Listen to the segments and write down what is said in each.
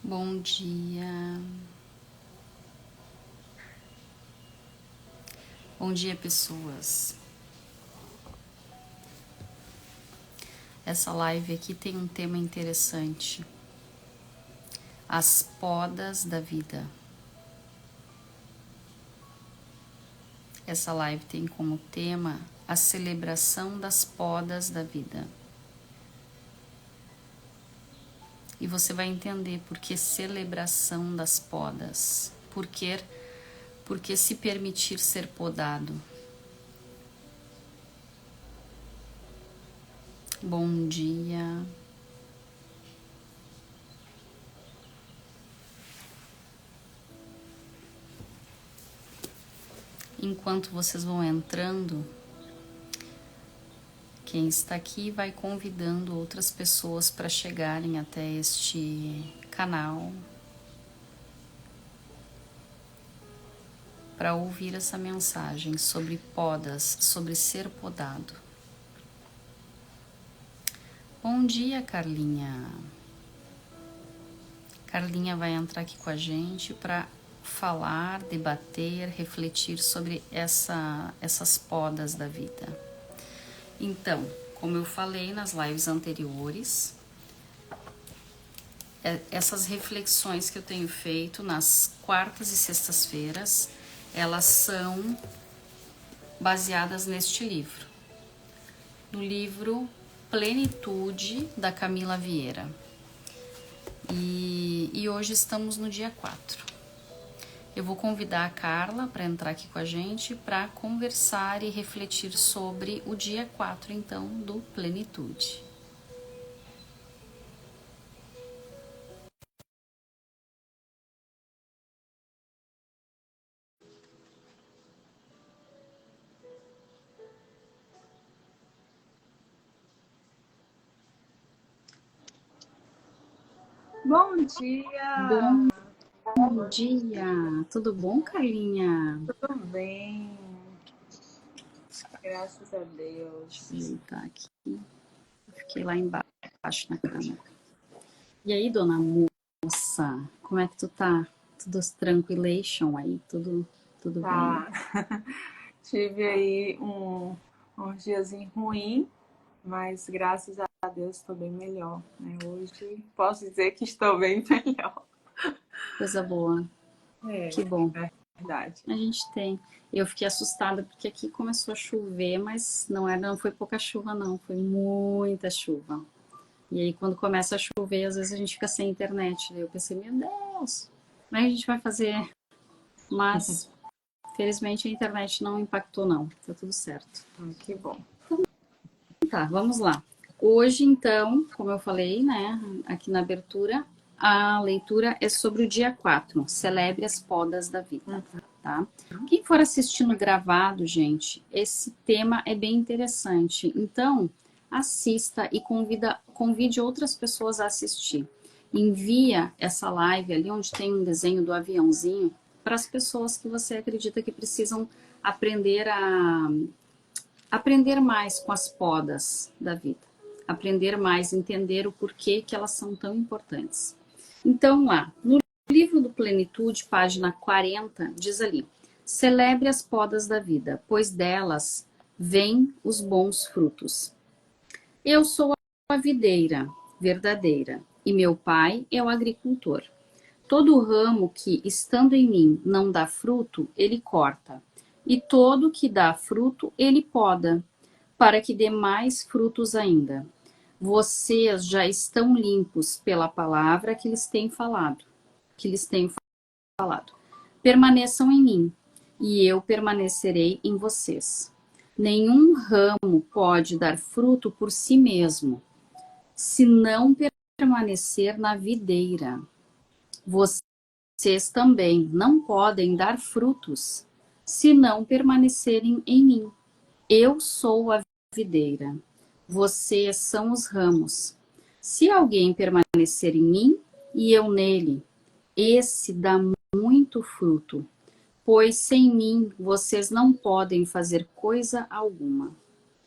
Bom dia. Bom dia, pessoas. Essa live aqui tem um tema interessante. As podas da vida. Essa live tem como tema a celebração das podas da vida. E você vai entender por que celebração das podas. Por que se permitir ser podado. Bom dia. Enquanto vocês vão entrando, quem está aqui vai convidando outras pessoas para chegarem até este canal para ouvir essa mensagem sobre podas, sobre ser podado. Bom dia, Carlinha. Carlinha vai entrar aqui com a gente para falar, debater, refletir sobre essas podas da vida. Então, como eu falei nas lives anteriores, essas reflexões que eu tenho feito nas quartas e sextas-feiras, elas são baseadas neste livro. No livro Plenitude, da Camila Vieira. E hoje estamos no dia 4. Eu vou convidar a Carla para entrar aqui com a gente para conversar e refletir sobre o dia 4, então, do Plenitude. Bom dia! Bom dia! Tudo bom, Carlinha? Tudo bem? Graças a Deus. Deixa eu ajeitar aqui. Eu fiquei lá embaixo na câmera. E aí, dona moça? Como é que tu tá? Tudo tranquilation aí? Tudo bem? Tá. Tive aí uns diazinho ruim, mas graças a Deus estou bem melhor, né? Hoje posso dizer que estou bem melhor. Coisa boa. Que bom. É verdade. A gente tem. Eu fiquei assustada porque aqui começou a chover, mas não foi pouca chuva não, foi muita chuva. E aí quando começa a chover, às vezes a gente fica sem internet. Daí eu pensei, meu Deus, como é que a gente vai fazer? Mas felizmente a internet não impactou não, tá tudo certo. Que bom. Tá, vamos lá. Hoje então, como eu falei, né, aqui na abertura, a leitura é sobre o dia 4, celebre as podas da vida. Tá? Quem for assistindo gravado, gente, esse tema é bem interessante. Então, assista e convide outras pessoas a assistir. Envia essa live ali onde tem um desenho do aviãozinho para as pessoas que você acredita que precisam aprender mais com as podas da vida. Aprender mais, entender o porquê que elas são tão importantes. Então, lá, no livro do Plenitude, página 40, diz ali: celebre as podas da vida, pois delas vêm os bons frutos. Eu sou a videira verdadeira, e meu pai é o agricultor. Todo ramo que, estando em mim, não dá fruto, ele corta, e todo que dá fruto, ele poda, para que dê mais frutos ainda. Vocês já estão limpos pela palavra que lhes tenho falado. Permaneçam em mim, e eu permanecerei em vocês. Nenhum ramo pode dar fruto por si mesmo, se não permanecer na videira. Vocês também não podem dar frutos, se não permanecerem em mim. Eu sou a videira, vocês são os ramos. Se alguém permanecer em mim e eu nele, esse dá muito fruto, pois sem mim vocês não podem fazer coisa alguma.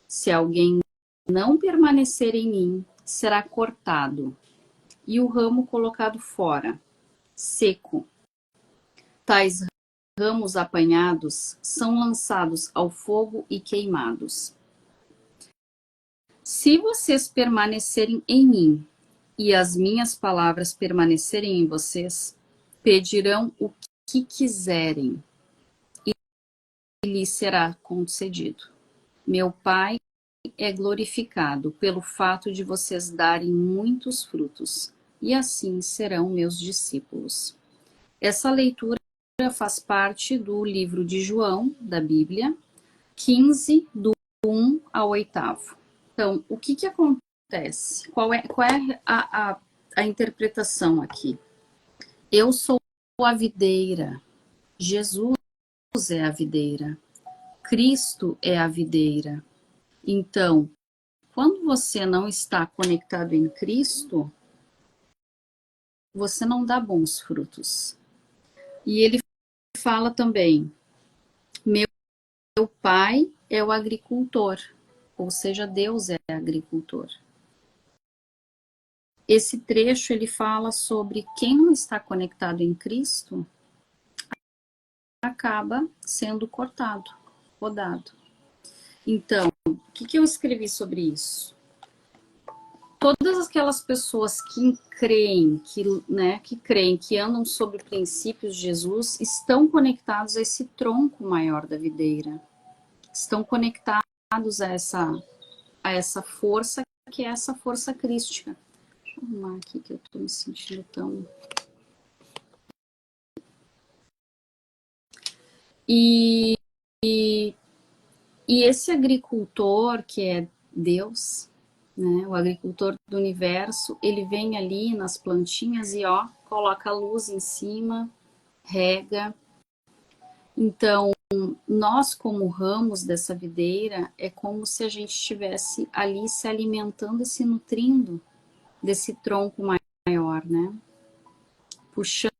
Se alguém não permanecer em mim, será cortado e o ramo colocado fora. seco. Tais ramos apanhados são lançados ao fogo e queimados. Se vocês permanecerem em mim e as minhas palavras permanecerem em vocês, pedirão o que quiserem e lhes será concedido. Meu Pai é glorificado pelo fato de vocês darem muitos frutos, e assim serão meus discípulos. Essa leitura faz parte do livro de João, da Bíblia, 15, do 1 ao 8. Então, o que acontece? Qual é a interpretação aqui? Eu sou a videira, Jesus é a videira, Cristo é a videira. Então, quando você não está conectado em Cristo, você não dá bons frutos. E ele fala também, meu pai é o agricultor, ou seja, Deus é agricultor. Esse trecho ele fala sobre quem não está conectado em Cristo acaba sendo cortado, podado. Então, o que eu escrevi sobre isso? Todas aquelas pessoas que creem, que andam sobre princípios de Jesus, estão conectados a esse tronco maior da videira. Estão conectados a essa força, que é essa força crística. Deixa eu arrumar aqui que eu estou me sentindo tão... E esse agricultor, que é Deus, né, o agricultor do universo, ele vem ali nas plantinhas e coloca a luz em cima, rega. Então, nós como ramos dessa videira, é como se a gente estivesse ali se alimentando e se nutrindo desse tronco maior, né? Puxando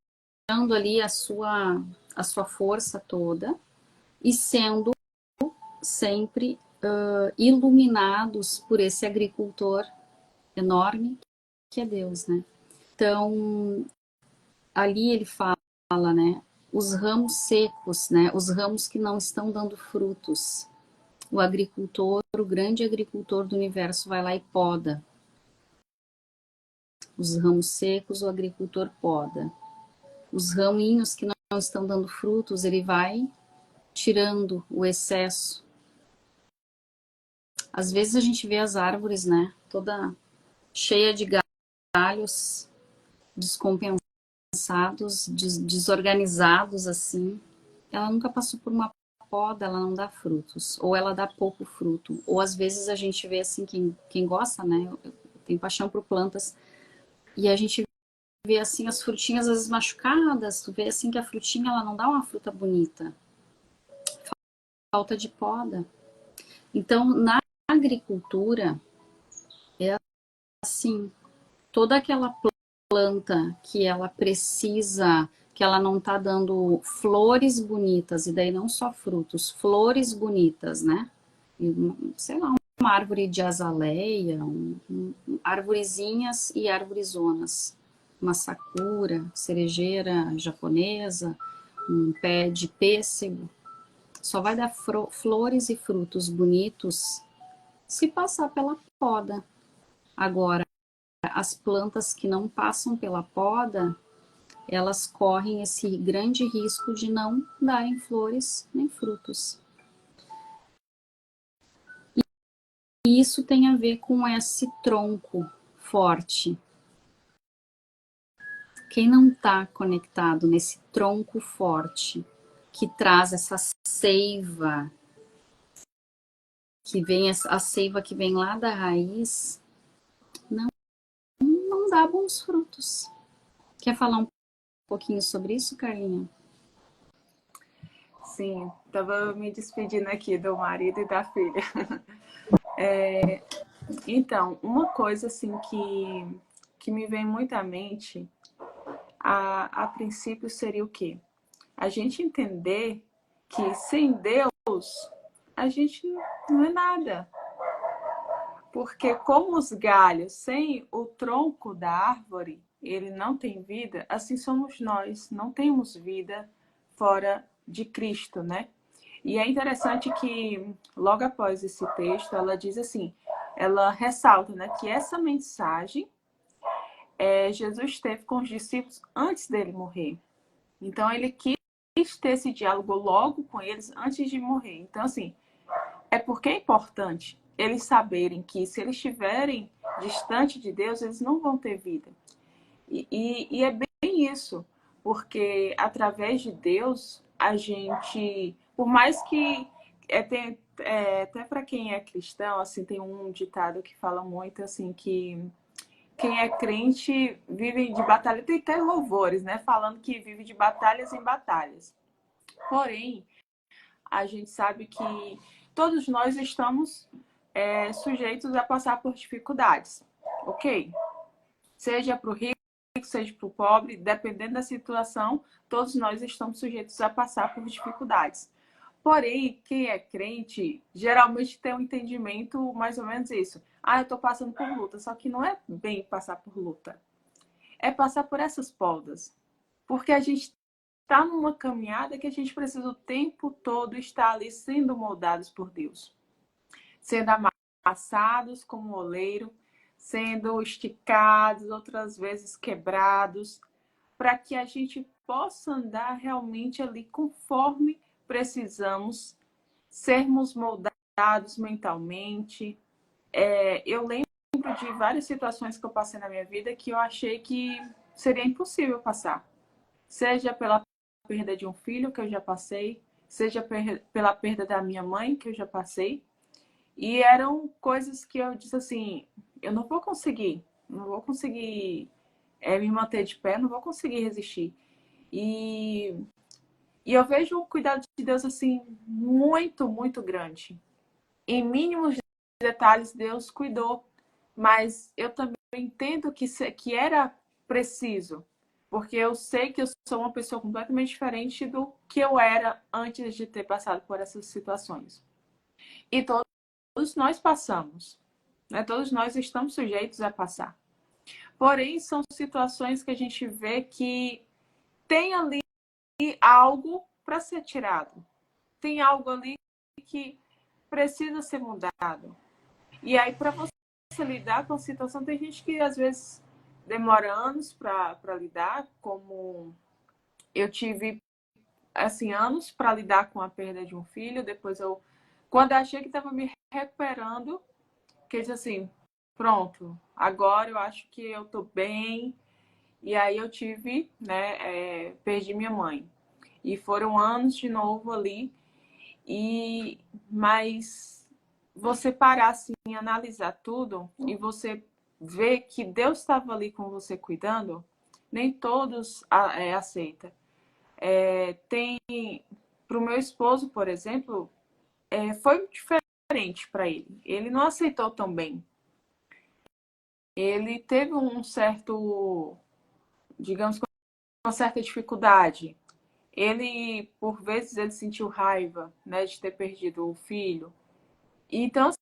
ali a sua força toda e sendo sempre iluminados por esse agricultor enorme que é Deus, né? Então, ali ele fala, né? Os ramos secos, né? Os ramos que não estão dando frutos. O agricultor, o grande agricultor do universo vai lá e poda. Os ramos secos, o agricultor poda. Os raminhos que não estão dando frutos, ele vai tirando o excesso. Às vezes a gente vê as árvores, né? Toda cheia de galhos descompensados, desorganizados, assim. Ela nunca passou por uma poda, ela não dá frutos. Ou ela dá pouco fruto. Ou às vezes a gente vê, assim, quem gosta, né? Eu tenho paixão por plantas. E a gente vê, assim, as frutinhas às vezes machucadas. Tu vê, assim, que a frutinha, ela não dá uma fruta bonita. Falta de poda. Então, na agricultura, é assim, toda aquela planta que ela precisa, que ela não está dando flores bonitas, e daí não só frutos, flores bonitas, né? Sei lá, uma árvore de azaleia, arvorezinhas e arvorezonas, uma sakura, cerejeira japonesa, um pé de pêssego, só vai dar flores e frutos bonitos se passar pela poda. Agora, as plantas que não passam pela poda, elas correm esse grande risco de não darem flores nem frutos. E isso tem a ver com esse tronco forte. Quem não está conectado nesse tronco forte, que traz essa seiva, que vem a seiva que vem lá da raiz, não dá bons frutos. Quer falar um pouquinho sobre isso, Carlinha? Sim, estava me despedindo aqui do marido e da filha. Então, uma coisa assim que me vem muito à mente, a princípio seria o quê? A gente entender que sem Deus a gente não é nada. Porque como os galhos sem o tronco da árvore, ele não tem vida, assim somos nós, não temos vida fora de Cristo, né? E é interessante que, logo após esse texto, ela diz assim, ela ressalta, né, que essa mensagem Jesus teve com os discípulos antes dele morrer. Então, ele quis ter esse diálogo logo com eles antes de morrer. Então, assim, é porque é importante eles saberem que se eles estiverem distante de Deus, eles não vão ter vida. E é bem isso, porque através de Deus, a gente, por mais que até para quem é cristão, assim, tem um ditado que fala muito assim que quem é crente vive de batalha, tem até louvores, né? Falando que vive de batalhas em batalhas. Porém, a gente sabe que todos nós estamos sujeitos a passar por dificuldades, ok? Seja para o rico, seja para o pobre, dependendo da situação, todos nós estamos sujeitos a passar por dificuldades. Porém, quem é crente geralmente tem um entendimento mais ou menos isso. Ah, eu estou passando por luta. Só que não é bem passar por luta. É passar por essas podas. Porque a gente está numa caminhada que a gente precisa o tempo todo estar ali sendo moldados por Deus. Sendo amassados como oleiro, sendo esticados, outras vezes quebrados, para que a gente possa andar realmente ali conforme precisamos, sermos moldados mentalmente. Eu lembro de várias situações que eu passei na minha vida que eu achei que seria impossível passar. Seja pela perda de um filho, que eu já passei, seja pela perda da minha mãe, que eu já passei. E eram coisas que eu disse assim, eu não vou conseguir, me manter de pé, não vou conseguir resistir. E eu vejo o cuidado de Deus assim muito, muito grande. Em mínimos detalhes, Deus cuidou, mas eu também entendo que era preciso, porque eu sei que eu sou uma pessoa completamente diferente do que eu era antes de ter passado por essas situações. E todos nós passamos, né? Todos nós estamos sujeitos a passar. Porém, são situações que a gente vê que tem ali algo para ser tirado. Tem algo ali que precisa ser mudado. E aí, para você lidar com a situação, tem gente que às vezes demora anos para lidar, como eu tive assim anos para lidar com a perda de um filho. Depois quando eu achei que estava me recuperando, que eu disse assim, pronto, agora eu acho que eu estou bem. E aí eu tive, né, perdi minha mãe. E foram anos de novo ali. Mas você parar assim, analisar tudo e você ver que Deus estava ali com você cuidando, nem todos aceitam. Tem para o meu esposo, por exemplo, foi diferente para ele. Ele não aceitou tão bem. Ele teve um certo, digamos, uma certa dificuldade. Ele, por vezes, ele sentiu raiva, né, de ter perdido o filho. Então,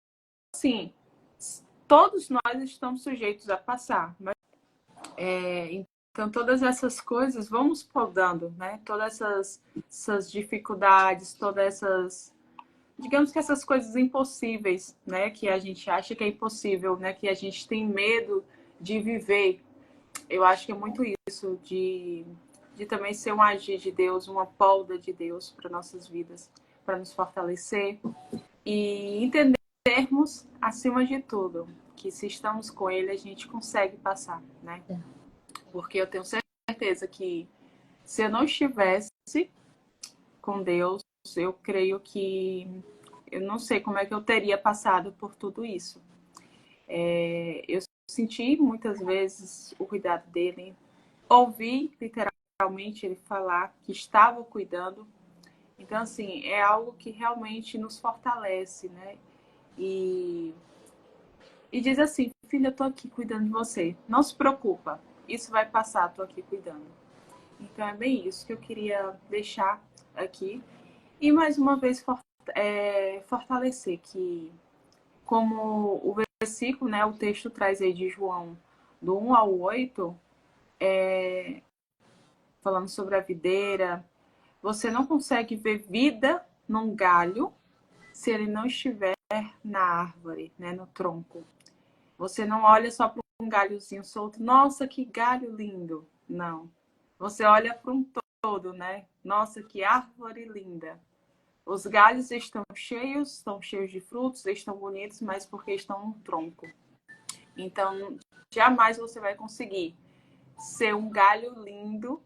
assim, todos nós estamos sujeitos a passar. Mas, então, todas essas coisas vamos podando, né? Todas essas dificuldades, todas essas, digamos que essas coisas impossíveis, né? Que a gente acha que é impossível, né? Que a gente tem medo de viver. Eu acho que é muito isso, de também ser um agir de Deus, uma polda de Deus para nossas vidas, para nos fortalecer e entendermos, acima de tudo, que se estamos com Ele, a gente consegue passar, né? Porque eu tenho certeza que se eu não estivesse com Deus, eu creio que eu não sei como é que eu teria passado por tudo isso. Eu senti muitas vezes o cuidado dele, ouvi literalmente ele falar que estava cuidando. Então, assim, é algo que realmente nos fortalece, né? E diz assim, filha, eu tô aqui cuidando de você. Não se preocupa, isso vai passar, tô aqui cuidando. Então, é bem isso que eu queria deixar aqui. E, mais uma vez, fortalecer que, como o versículo, né, o texto traz aí de João, do 1 ao 8, falando sobre a videira, você não consegue ver vida num galho se ele não estiver na árvore, né, no tronco. Você não olha só para um galhozinho solto, nossa, que galho lindo. Não. Você olha para um todo, né? Nossa, que árvore linda. Os galhos estão cheios de frutos, estão bonitos, mas porque estão no tronco. Então, jamais você vai conseguir ser um galho lindo,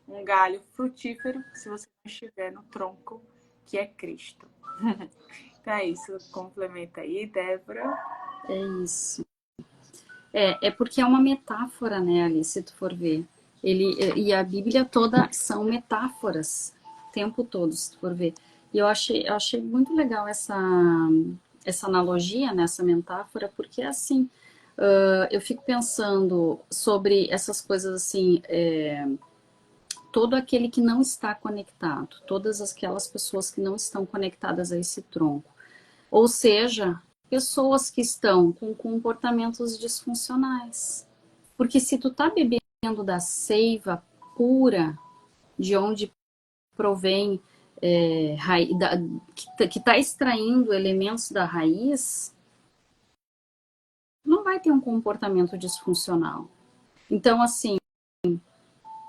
um galho frutífero, se você não estiver no tronco, que é Cristo. Então é isso, complementa aí, Débora. É isso. É porque é uma metáfora, né, ali, se tu for ver. E a Bíblia toda são metáforas, o tempo todo, se tu for ver. E eu achei muito legal essa analogia, né, essa metáfora, porque assim, eu fico pensando sobre essas coisas assim, todo aquele que não está conectado, todas aquelas pessoas que não estão conectadas a esse tronco. Ou seja, pessoas que estão com comportamentos disfuncionais. Porque se tu tá bebendo da seiva pura, de onde provém, que tá extraindo elementos da raiz, não vai ter um comportamento disfuncional. Então, assim,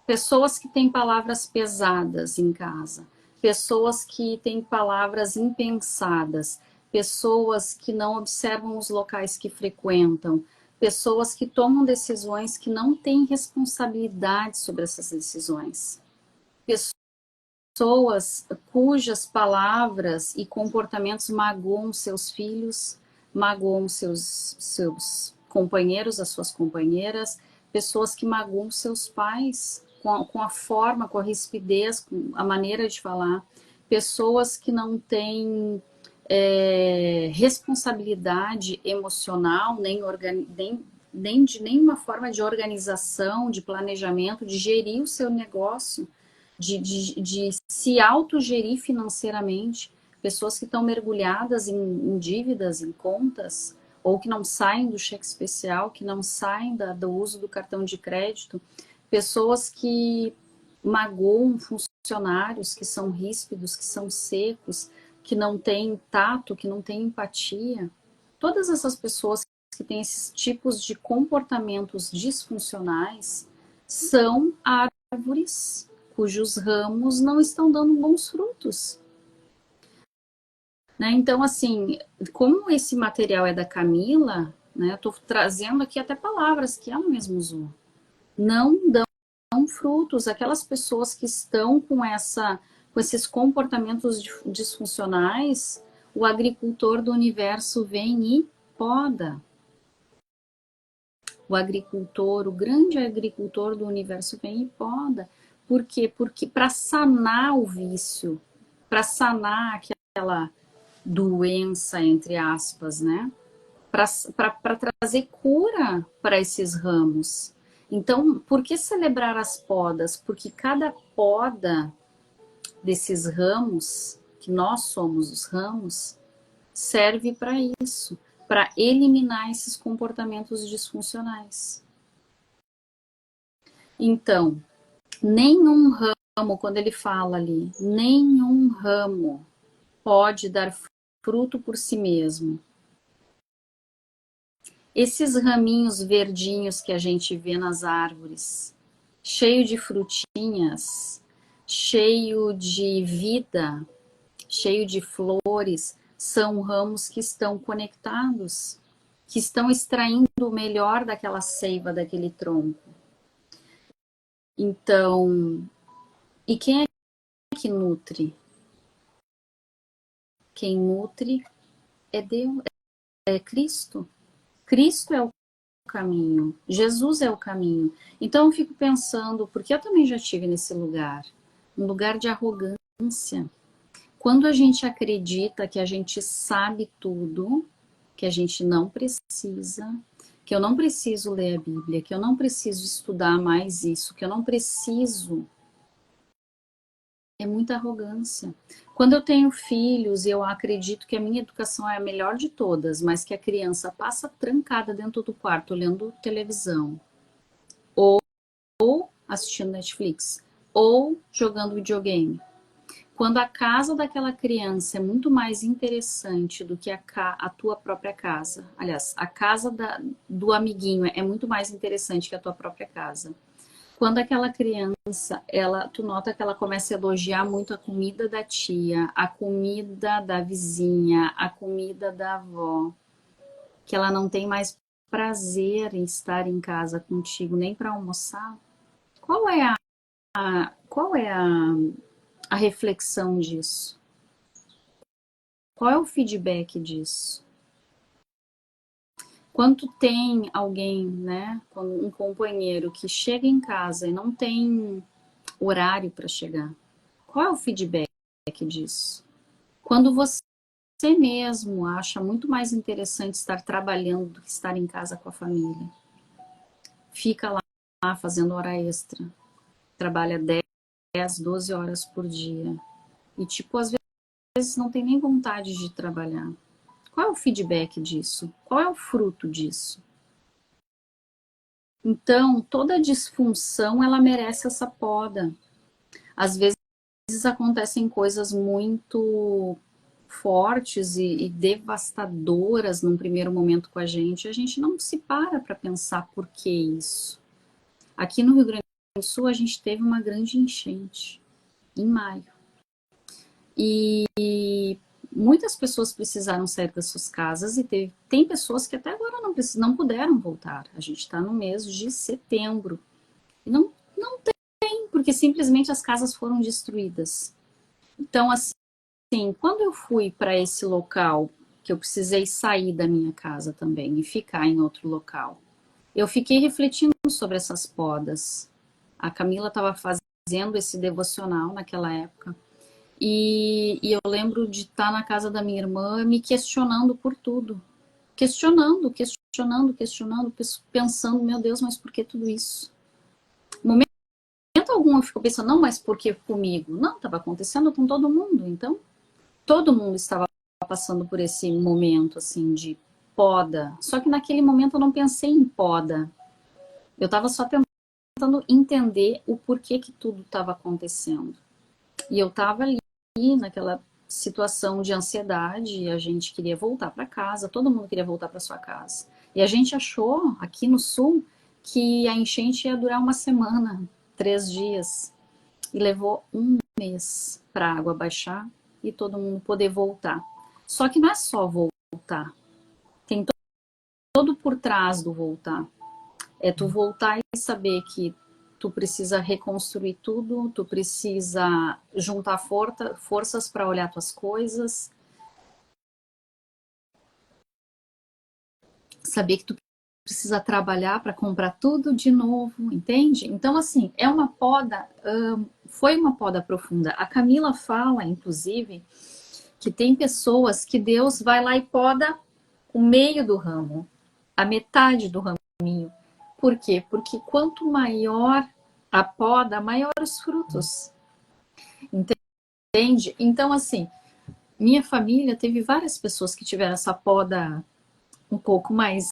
pessoas que têm palavras pesadas em casa, pessoas que têm palavras impensadas, pessoas que não observam os locais que frequentam, pessoas que tomam decisões que não têm responsabilidade sobre essas decisões, pessoas cujas palavras e comportamentos magoam seus filhos, magoam seus companheiros, as suas companheiras, pessoas que magoam seus pais com a forma, com a rispidez, com a maneira de falar, pessoas que não têm responsabilidade emocional, nem de nenhuma forma de organização, de planejamento, de gerir o seu negócio, de se autogerir financeiramente, pessoas que estão mergulhadas em dívidas, em contas, ou que não saem do cheque especial, que não saem do uso do cartão de crédito, pessoas que magoam funcionários, que são ríspidos, que são secos, que não têm tato, que não têm empatia. Todas essas pessoas que têm esses tipos de comportamentos disfuncionais são árvores cujos ramos não estão dando bons frutos. Né? Então, assim, como esse material é da Camila, né, eu estou trazendo aqui até palavras que ela mesma usou. Não dão frutos. Aquelas pessoas que estão com esses comportamentos disfuncionais, o agricultor do universo vem e poda. O agricultor, o grande agricultor do universo vem e poda. Por quê? Porque para sanar o vício, para sanar aquela doença, entre aspas, né? Para trazer cura para esses ramos. Então, por que celebrar as podas? Porque cada poda desses ramos, que nós somos os ramos, serve para isso, para eliminar esses comportamentos disfuncionais. Então, nenhum ramo, quando ele fala ali, nenhum ramo pode dar fruto por si mesmo. Esses raminhos verdinhos que a gente vê nas árvores, cheio de frutinhas, cheio de vida, cheio de flores, são ramos que estão conectados, que estão extraindo o melhor daquela seiva, daquele tronco. Então, e quem é que nutre? Quem nutre é Deus, é Cristo. Cristo é o caminho, Jesus é o caminho. Então eu fico pensando, porque eu também já estive nesse lugar, um lugar de arrogância. Quando a gente acredita que a gente sabe tudo, que a gente não precisa, que eu não preciso ler a Bíblia, que eu não preciso estudar mais isso, que eu não preciso, é muita arrogância. Quando eu tenho filhos e eu acredito que a minha educação é a melhor de todas, mas que a criança passa trancada dentro do quarto olhando televisão, ou ou assistindo Netflix, ou jogando videogame. Quando a casa daquela criança é muito mais interessante do que a tua própria casa. Aliás, a casa do amiguinho é muito mais interessante que a tua própria casa. Quando aquela criança, tu nota que ela começa a elogiar muito a comida da tia, a comida da vizinha, a comida da avó, que ela não tem mais prazer em estar em casa contigo, nem para almoçar. Qual é a reflexão disso? Qual é o feedback disso? Quando tu tem alguém, né, um companheiro que chega em casa e não tem horário para chegar, qual é o feedback disso? Quando você mesmo acha muito mais interessante estar trabalhando do que estar em casa com a família, fica lá fazendo hora extra, trabalha 10, 12 horas por dia e tipo, às vezes não tem nem vontade de trabalhar. Qual é o feedback disso? Qual é o fruto disso? Então, toda disfunção, ela merece essa poda. Às vezes acontecem coisas muito fortes e devastadoras num primeiro momento com a gente não se para pensar por que isso. Aqui no Rio Grande do Sul, a gente teve uma grande enchente em maio. E muitas pessoas precisaram sair das suas casas e tem pessoas que até agora não puderam voltar. A gente está no mês de setembro. E não tem, porque simplesmente as casas foram destruídas. Então, assim, quando eu fui para esse local, que eu precisei sair da minha casa também e ficar em outro local, eu fiquei refletindo sobre essas podas. A Camila estava fazendo esse devocional naquela época. E eu lembro de estar na casa da minha irmã me questionando por tudo. Questionando, pensando, meu Deus, mas por que tudo isso? No momento algum eu fico pensando, não, mas por que comigo? Não, estava acontecendo com todo mundo. Então, todo mundo estava passando por esse momento, assim, de poda. Só que naquele momento eu não pensei em poda. Eu estava só tentando entender o porquê que tudo estava acontecendo. E eu estava ali naquela situação de ansiedade, e a gente queria voltar para casa, todo mundo queria voltar para sua casa. E a gente achou, aqui no sul, que a enchente ia durar uma semana, 3 dias. E levou um mês para a água baixar e todo mundo poder voltar. Só que não é só voltar. Tem todo por trás do voltar. É tu voltar e saber que tu precisa reconstruir tudo, tu precisa juntar forças para olhar tuas coisas, saber que tu precisa trabalhar para comprar tudo de novo, entende? Então, assim, é uma poda, foi uma poda profunda. A Camila fala, inclusive, que tem pessoas que Deus vai lá e poda o meio do ramo, a metade do raminho. Por quê? Porque quanto maior a poda, maior os frutos. Entende? Então, assim, minha família teve várias pessoas que tiveram essa poda um pouco mais,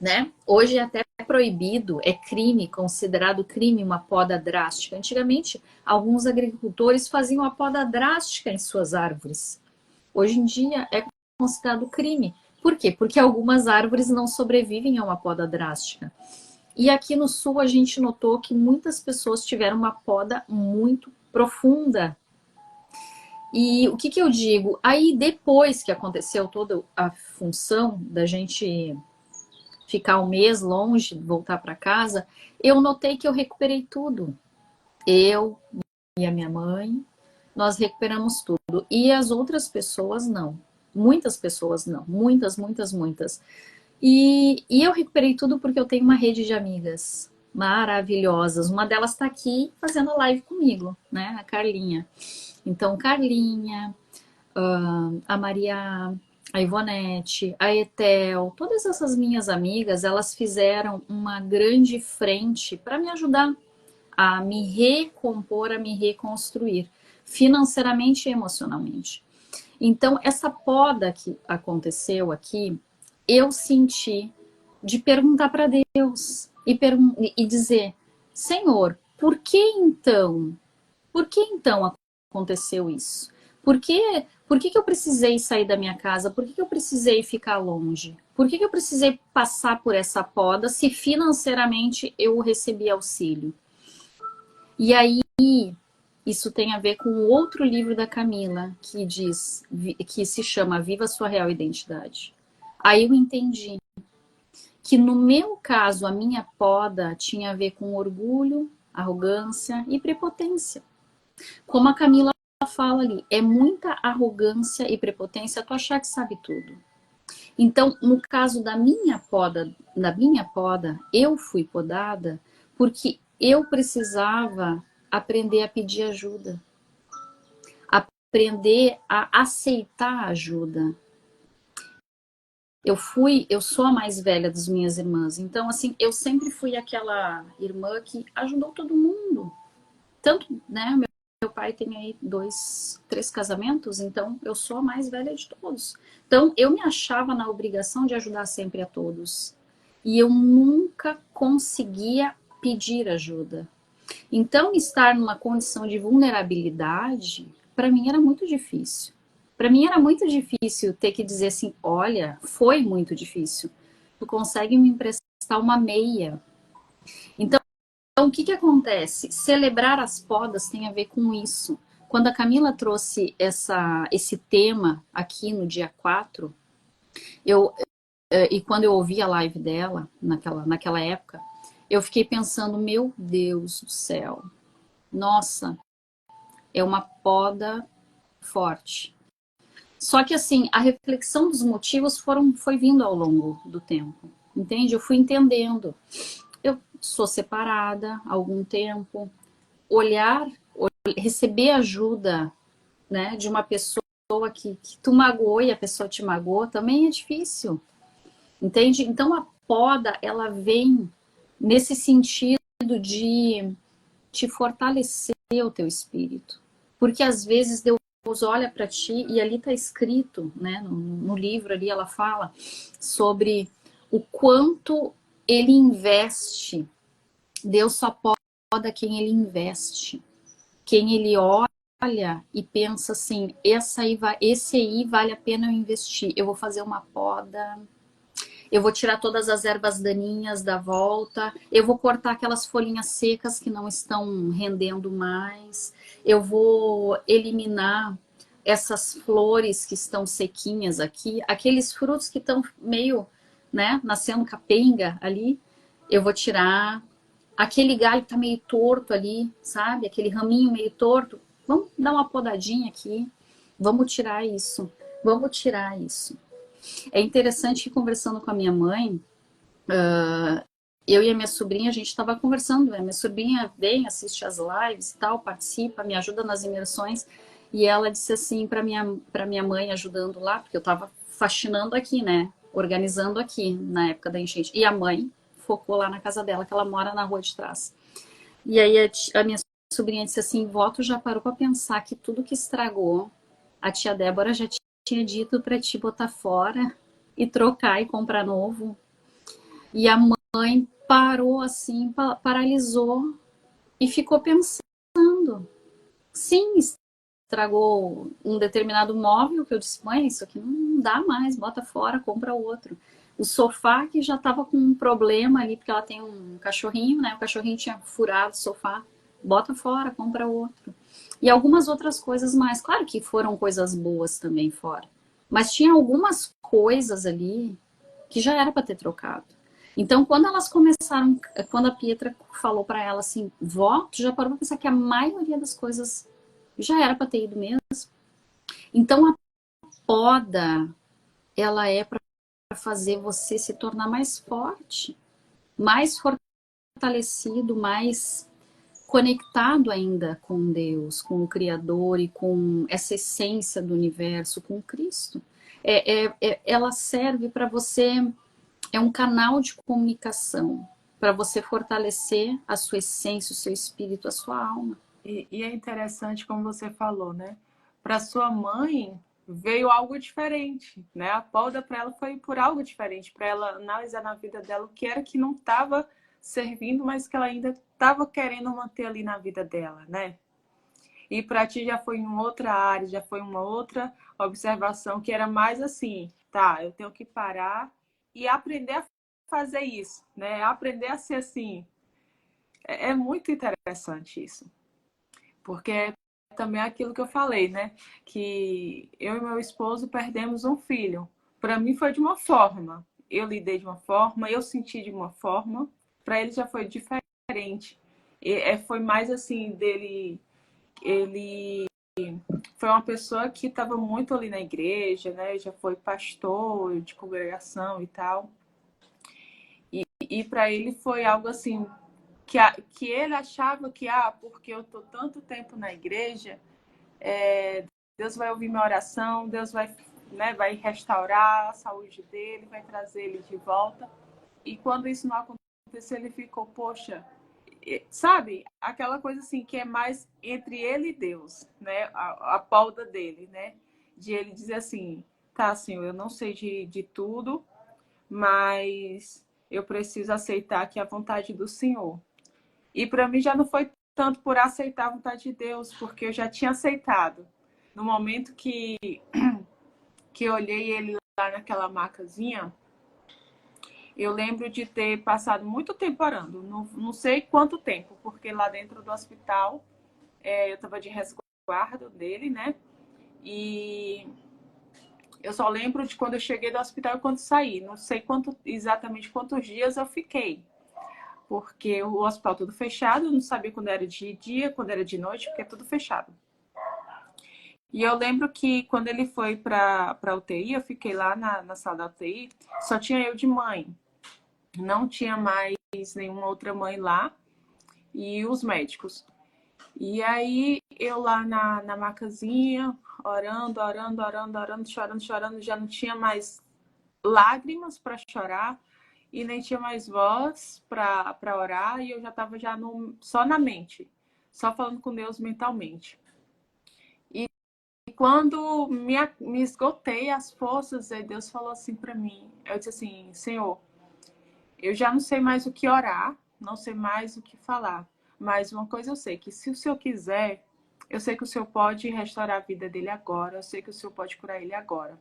né? Hoje é até proibido, é crime, considerado crime uma poda drástica. Antigamente, alguns agricultores faziam a poda drástica em suas árvores. Hoje em dia é considerado crime. Por quê? Porque algumas árvores não sobrevivem a uma poda drástica. E aqui no sul a gente notou que muitas pessoas tiveram uma poda muito profunda. E o que eu digo? Aí depois que aconteceu toda a função da gente ficar um mês longe, voltar para casa, eu notei que eu recuperei tudo. Eu e a minha mãe, nós recuperamos tudo. E as outras pessoas não. Muitas pessoas não. Muitas. E eu recuperei tudo porque eu tenho uma rede de amigas maravilhosas. Uma delas está aqui fazendo live comigo, né? A Carlinha. Então, Carlinha, a Maria, a Ivonete, a Etel, todas essas minhas amigas, elas fizeram uma grande frente para me ajudar a me recompor, a me reconstruir, financeiramente e emocionalmente. Então, essa poda que aconteceu aqui, eu senti de perguntar para Deus e dizer: Senhor, por que então? Por que então aconteceu isso? Por que eu precisei sair da minha casa? Por que eu precisei ficar longe? Por que eu precisei passar por essa poda se financeiramente eu recebi auxílio? E aí, isso tem a ver com o outro livro da Camila, que se chama Viva Sua Real Identidade. Aí eu entendi que no meu caso, a minha poda tinha a ver com orgulho, arrogância e prepotência. Como a Camila fala ali, é muita arrogância e prepotência tu achar que sabe tudo. Então, no caso da minha poda, eu fui podada porque eu precisava aprender a pedir ajuda, aprender a aceitar ajuda. Eu sou a mais velha das minhas irmãs, então assim, eu sempre fui aquela irmã que ajudou todo mundo. Tanto, né, meu pai tem aí 3 casamentos, então eu sou a mais velha de todos. Então eu me achava na obrigação de ajudar sempre a todos. E eu nunca conseguia pedir ajuda. Então estar numa condição de vulnerabilidade, para mim era muito difícil. Para mim era muito difícil ter que dizer assim, olha, foi muito difícil. Tu consegue me emprestar uma meia? Então, o que acontece? Celebrar as podas tem a ver com isso. Quando a Camila trouxe esse tema aqui no dia 4, eu, e quando eu ouvi a live dela, naquela época, eu fiquei pensando, meu Deus do céu, nossa, é uma poda forte. Só que assim, a reflexão dos motivos foi vindo ao longo do tempo, entende? Eu fui entendendo. Eu sou separada há algum tempo, receber ajuda, né, de uma pessoa que tu magoou e a pessoa te magoou também é difícil, entende? Então a poda, ela vem nesse sentido de te fortalecer o teu espírito, porque às vezes Deus olha para ti e ali está escrito, né, no livro ali ela fala sobre o quanto ele investe. Deus só poda quem ele investe. Quem ele olha e pensa assim, esse aí vale a pena eu investir. Eu vou fazer uma poda, eu vou tirar todas as ervas daninhas da volta, eu vou cortar aquelas folhinhas secas que não estão rendendo mais, eu vou eliminar essas flores que estão sequinhas aqui, aqueles frutos que estão meio, né, nascendo capenga ali, eu vou tirar. Aquele galho que tá meio torto ali, sabe? Aquele raminho meio torto. Vamos dar uma podadinha aqui. Vamos tirar isso. Vamos tirar isso. É interessante que conversando com a minha mãe, eu e a minha sobrinha, a gente estava conversando. A minha sobrinha vem, assiste as lives e tal, participa, me ajuda nas imersões. E ela disse assim para minha mãe, ajudando lá, porque eu estava faxinando aqui, né? Organizando aqui na época da enchente. E a mãe focou lá na casa dela, que ela mora na rua de trás. E aí a minha sobrinha disse assim, vó, tu já parou para pensar que tudo que estragou, a tia Débora já tinha dito para ti botar fora e trocar e comprar novo. E a mãe parou assim, paralisou e ficou pensando. Sim, estragou um determinado móvel, que eu disse, mãe, isso aqui não dá mais, bota fora, compra outro. O sofá que já estava com um problema ali, porque ela tem um cachorrinho, né? O cachorrinho tinha furado o sofá, bota fora, compra outro. E algumas outras coisas mais. Claro que foram coisas boas também fora. Mas tinha algumas coisas ali que já era para ter trocado. Então, quando elas começaram, quando a Pietra falou para ela assim, vó, tu já parou para pensar que a maioria das coisas já era para ter ido mesmo? Então, a poda, ela é para fazer você se tornar mais forte, mais fortalecido, mais conectado ainda com Deus, com o Criador e com essa essência do universo, com Cristo. Ela serve para você, é um canal de comunicação para você fortalecer a sua essência, o seu espírito, a sua alma. E é interessante como você falou, né? Para sua mãe veio algo diferente, né? A poda para ela foi por algo diferente, para ela analisar na vida dela o que era que não estava servindo, mas que ela ainda estava querendo manter ali na vida dela, né? E para ti já foi em outra área, já foi uma outra observação que era mais assim, tá, eu tenho que parar e aprender a fazer isso, né? Aprender a ser assim. É muito interessante isso. Porque é também aquilo que eu falei, né? Que eu e meu esposo perdemos um filho. Para mim foi de uma forma, eu lidei de uma forma, eu senti de uma forma, para ele já foi diferente. Foi mais assim dele, ele foi uma pessoa que estava muito ali na igreja, né? Já foi pastor de congregação e tal. E para ele foi algo assim que ele achava que porque eu tô tanto tempo na igreja, Deus vai ouvir minha oração, Deus vai, né, vai restaurar a saúde dele, vai trazer ele de volta. E quando isso não aconteceu, ele ficou, poxa, sabe? Aquela coisa assim que é mais entre ele e Deus, né? A pauta dele, né? De ele dizer assim, tá, Senhor, eu não sei de tudo, mas eu preciso aceitar que é a vontade do Senhor. E para mim já não foi tanto por aceitar a vontade de Deus, porque eu já tinha aceitado. No momento que eu olhei ele lá naquela macazinha, eu lembro de ter passado muito tempo orando. Não sei quanto tempo, porque lá dentro do hospital eu estava de resguardo dele, né? E eu só lembro de quando eu cheguei do hospital e quando saí. Não sei exatamente quantos dias eu fiquei. Porque o hospital tudo fechado, eu não sabia quando era de dia, quando era de noite, porque é tudo fechado. E eu lembro que quando ele foi para a UTI, eu fiquei lá na sala da UTI, só tinha eu de mãe. Não tinha mais nenhuma outra mãe lá e os médicos. E aí eu lá na macazinha, orando, orando, orando, orando, chorando, chorando, já não tinha mais lágrimas para chorar e nem tinha mais voz para orar e eu já estava só na mente, só falando com Deus mentalmente. E quando me esgotei as forças, aí Deus falou assim para mim, eu disse assim, Senhor, eu já não sei mais o que orar, não sei mais o que falar, mas uma coisa eu sei, que se o Senhor quiser, eu sei que o Senhor pode restaurar a vida dele agora, eu sei que o Senhor pode curar ele agora,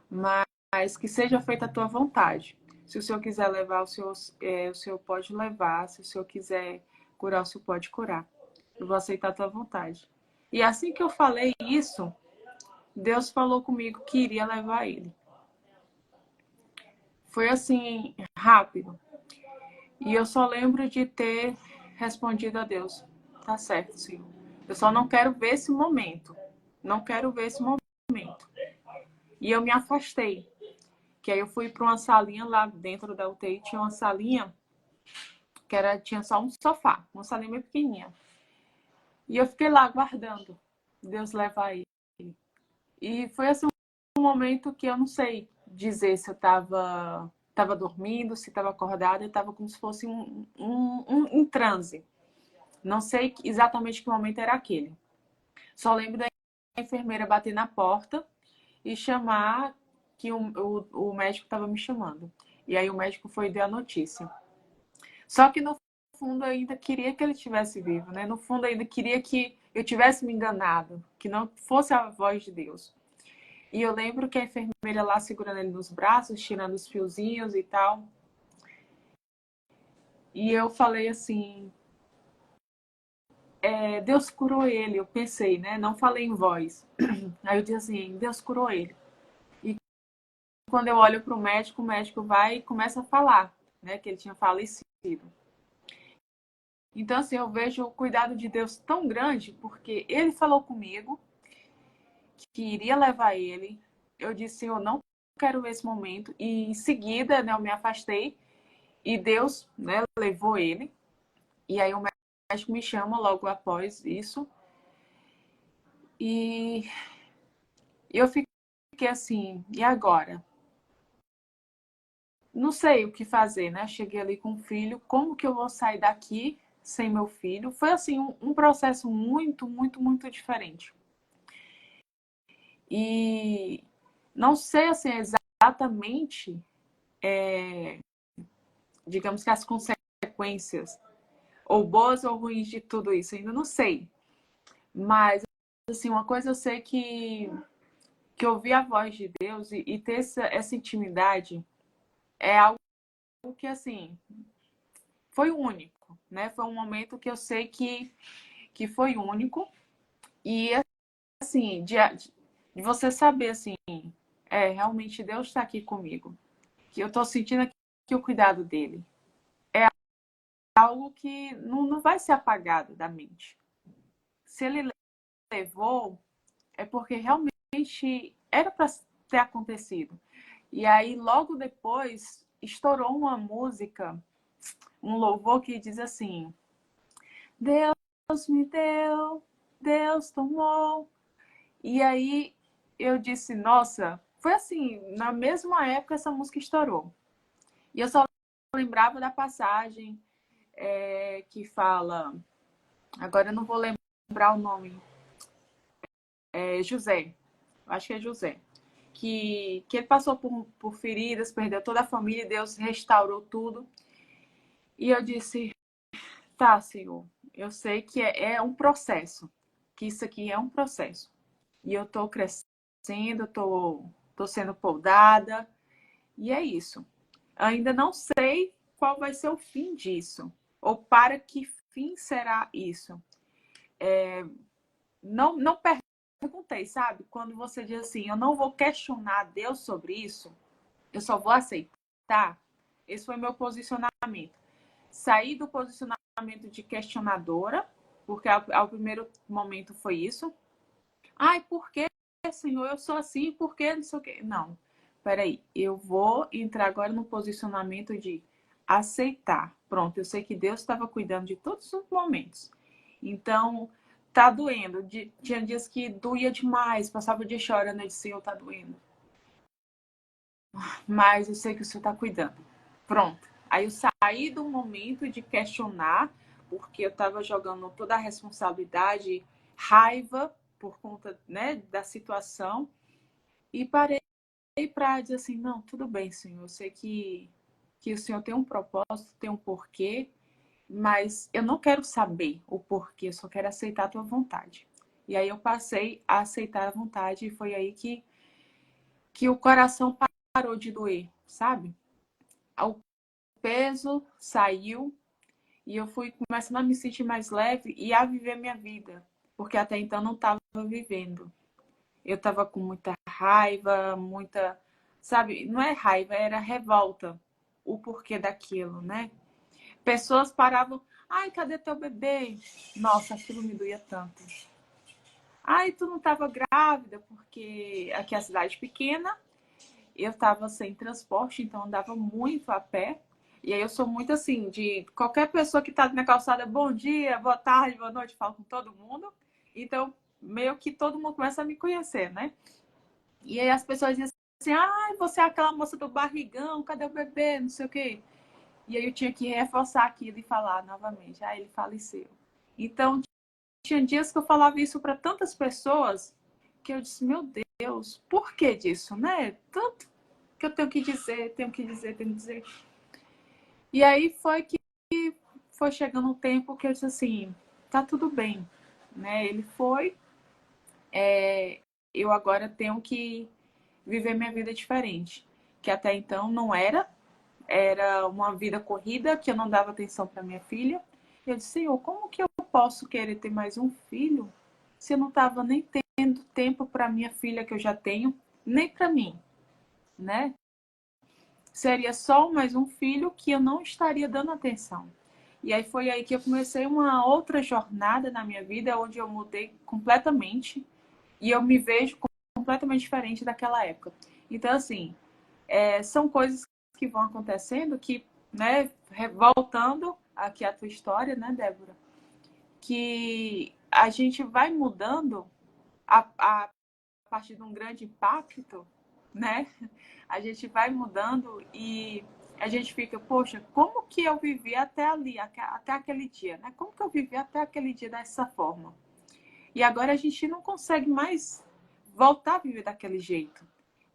mas que seja feita a tua vontade. Se o Senhor quiser levar, o Senhor pode levar, se o Senhor quiser curar, o Senhor pode curar. Eu vou aceitar a tua vontade. E assim que eu falei isso, Deus falou comigo que iria levar ele. Foi assim, rápido. E eu só lembro de ter respondido a Deus. Tá certo, Senhor. Eu só não quero ver esse momento. Não quero ver esse momento. E eu me afastei. Que aí eu fui para uma salinha lá dentro da UTI. Tinha uma salinha que tinha só um sofá. Uma salinha bem pequenininha. E eu fiquei lá aguardando Deus levar ele. E foi assim um momento que eu não sei dizer se eu estava dormindo, se estava acordada, eu estava como se fosse um transe. Não sei exatamente que momento era aquele. Só lembro da enfermeira bater na porta e chamar que o médico estava me chamando. E aí o médico foi e deu a notícia. Só que no fundo eu ainda queria que ele estivesse vivo, né? No fundo eu ainda queria que eu tivesse me enganado, que não fosse a voz de Deus. E eu lembro que a enfermeira lá segurando ele nos braços, tirando os fiozinhos e tal. E eu falei assim, Deus curou ele, eu pensei, né? Não falei em voz. Aí eu disse assim, Deus curou ele. E quando eu olho para o médico vai e começa a falar, né? Que ele tinha falecido. Então, assim, eu vejo o cuidado de Deus tão grande, porque ele falou comigo que iria levar ele. Eu disse, Senhor, não quero ver esse momento. E em seguida, né, eu me afastei e Deus, né, levou ele. E aí o médico me chama logo após isso. E eu fiquei assim, e agora? Não sei o que fazer, né? Cheguei ali com o filho, como que eu vou sair daqui sem meu filho? Foi assim um processo muito, muito, muito diferente. E não sei assim exatamente, digamos que as consequências consequências, ou boas ou ruins de tudo isso, ainda não sei. Mas, assim, uma coisa eu sei que ouvir a voz de Deus e ter essa intimidade é algo que, assim, foi único, né? Foi um momento que eu sei que foi único. E, assim, de você saber, assim, realmente Deus está aqui comigo. Que eu estou sentindo aqui o cuidado dele. É algo que não vai ser apagado da mente. Se ele levou, é porque realmente era para ter acontecido. E aí, logo depois, estourou uma música, um louvor que diz assim: Deus me deu, Deus tomou. E aí eu disse, nossa, foi assim, na mesma época essa música estourou. E eu só lembrava da passagem que fala, agora eu não vou lembrar o nome, José, acho que é José, que ele passou por feridas, perdeu toda a família, Deus restaurou tudo. E eu disse, tá, Senhor, eu sei que é um processo, que isso aqui é um processo. E eu tô crescendo, tô sendo podada, e é isso. Ainda não sei qual vai ser o fim disso, ou para que fim será isso. Não perguntei, sabe? Quando você diz assim, eu não vou questionar Deus sobre isso, eu só vou aceitar. Esse foi meu posicionamento. Saí do posicionamento de questionadora, porque ao primeiro momento foi isso. Ai, por que, Senhor, eu sou assim? Por que não sei o quê? Não, peraí. Eu vou entrar agora no posicionamento de aceitar. Pronto, eu sei que Deus estava cuidando de todos os momentos. Então, tá doendo. Tinha dias que doía demais, passava o dia chorando. Eu disse, Senhor, tá doendo. Mas eu sei que o Senhor tá cuidando. Pronto. Aí eu saí do momento de questionar, porque eu estava jogando toda a responsabilidade, raiva por conta, né, da situação, e parei para dizer assim, não, tudo bem, Senhor, eu sei que o Senhor tem um propósito, tem um porquê, mas eu não quero saber o porquê, eu só quero aceitar a tua vontade. E aí eu passei a aceitar a vontade e foi aí que o coração parou de doer, sabe? O peso saiu e eu fui começando a me sentir mais leve e a viver minha vida, porque até então não estava vivendo. Eu estava com muita raiva, muita, sabe, não é raiva, era revolta, o porquê daquilo, né? Pessoas paravam, ai, cadê teu bebê? Nossa, aquilo me doía tanto. Ai, tu não estava grávida, porque aqui é a cidade pequena, eu estava sem transporte, então andava muito a pé. E aí eu sou muito assim, de qualquer pessoa que está na calçada, bom dia, boa tarde, boa noite, falo com todo mundo. Então, meio que todo mundo começa a me conhecer, né? E aí as pessoas dizem assim, ai, você é aquela moça do barrigão, cadê o bebê, não sei o quê. E aí eu tinha que reforçar aquilo e falar novamente, ah, ele faleceu. Então, tinha dias que eu falava isso para tantas pessoas que eu disse, meu Deus, por que disso, né? Tanto que eu tenho que dizer, tenho que dizer, tenho que dizer. E aí foi que foi chegando um tempo que eu disse assim, tá tudo bem, né? Ele foi, eu agora tenho que viver minha vida diferente, que até então não era uma vida corrida, que eu não dava atenção para minha filha. Eu disse, Senhor, como que eu posso querer ter mais um filho se eu não estava nem tendo tempo para minha filha que eu já tenho, nem para mim, né? Seria só mais um filho que eu não estaria dando atenção. E aí foi aí que eu comecei uma outra jornada na minha vida, onde eu mudei completamente e eu me vejo completamente diferente daquela época. Então, assim, são coisas que vão acontecendo que, né, voltando aqui à tua história, né, Débora, que a gente vai mudando a partir de um grande impacto, né? A gente vai mudando e a gente fica, poxa, como que eu vivi até ali, até aquele dia, né? Como que eu vivi até aquele dia dessa forma? E agora a gente não consegue mais voltar a viver daquele jeito,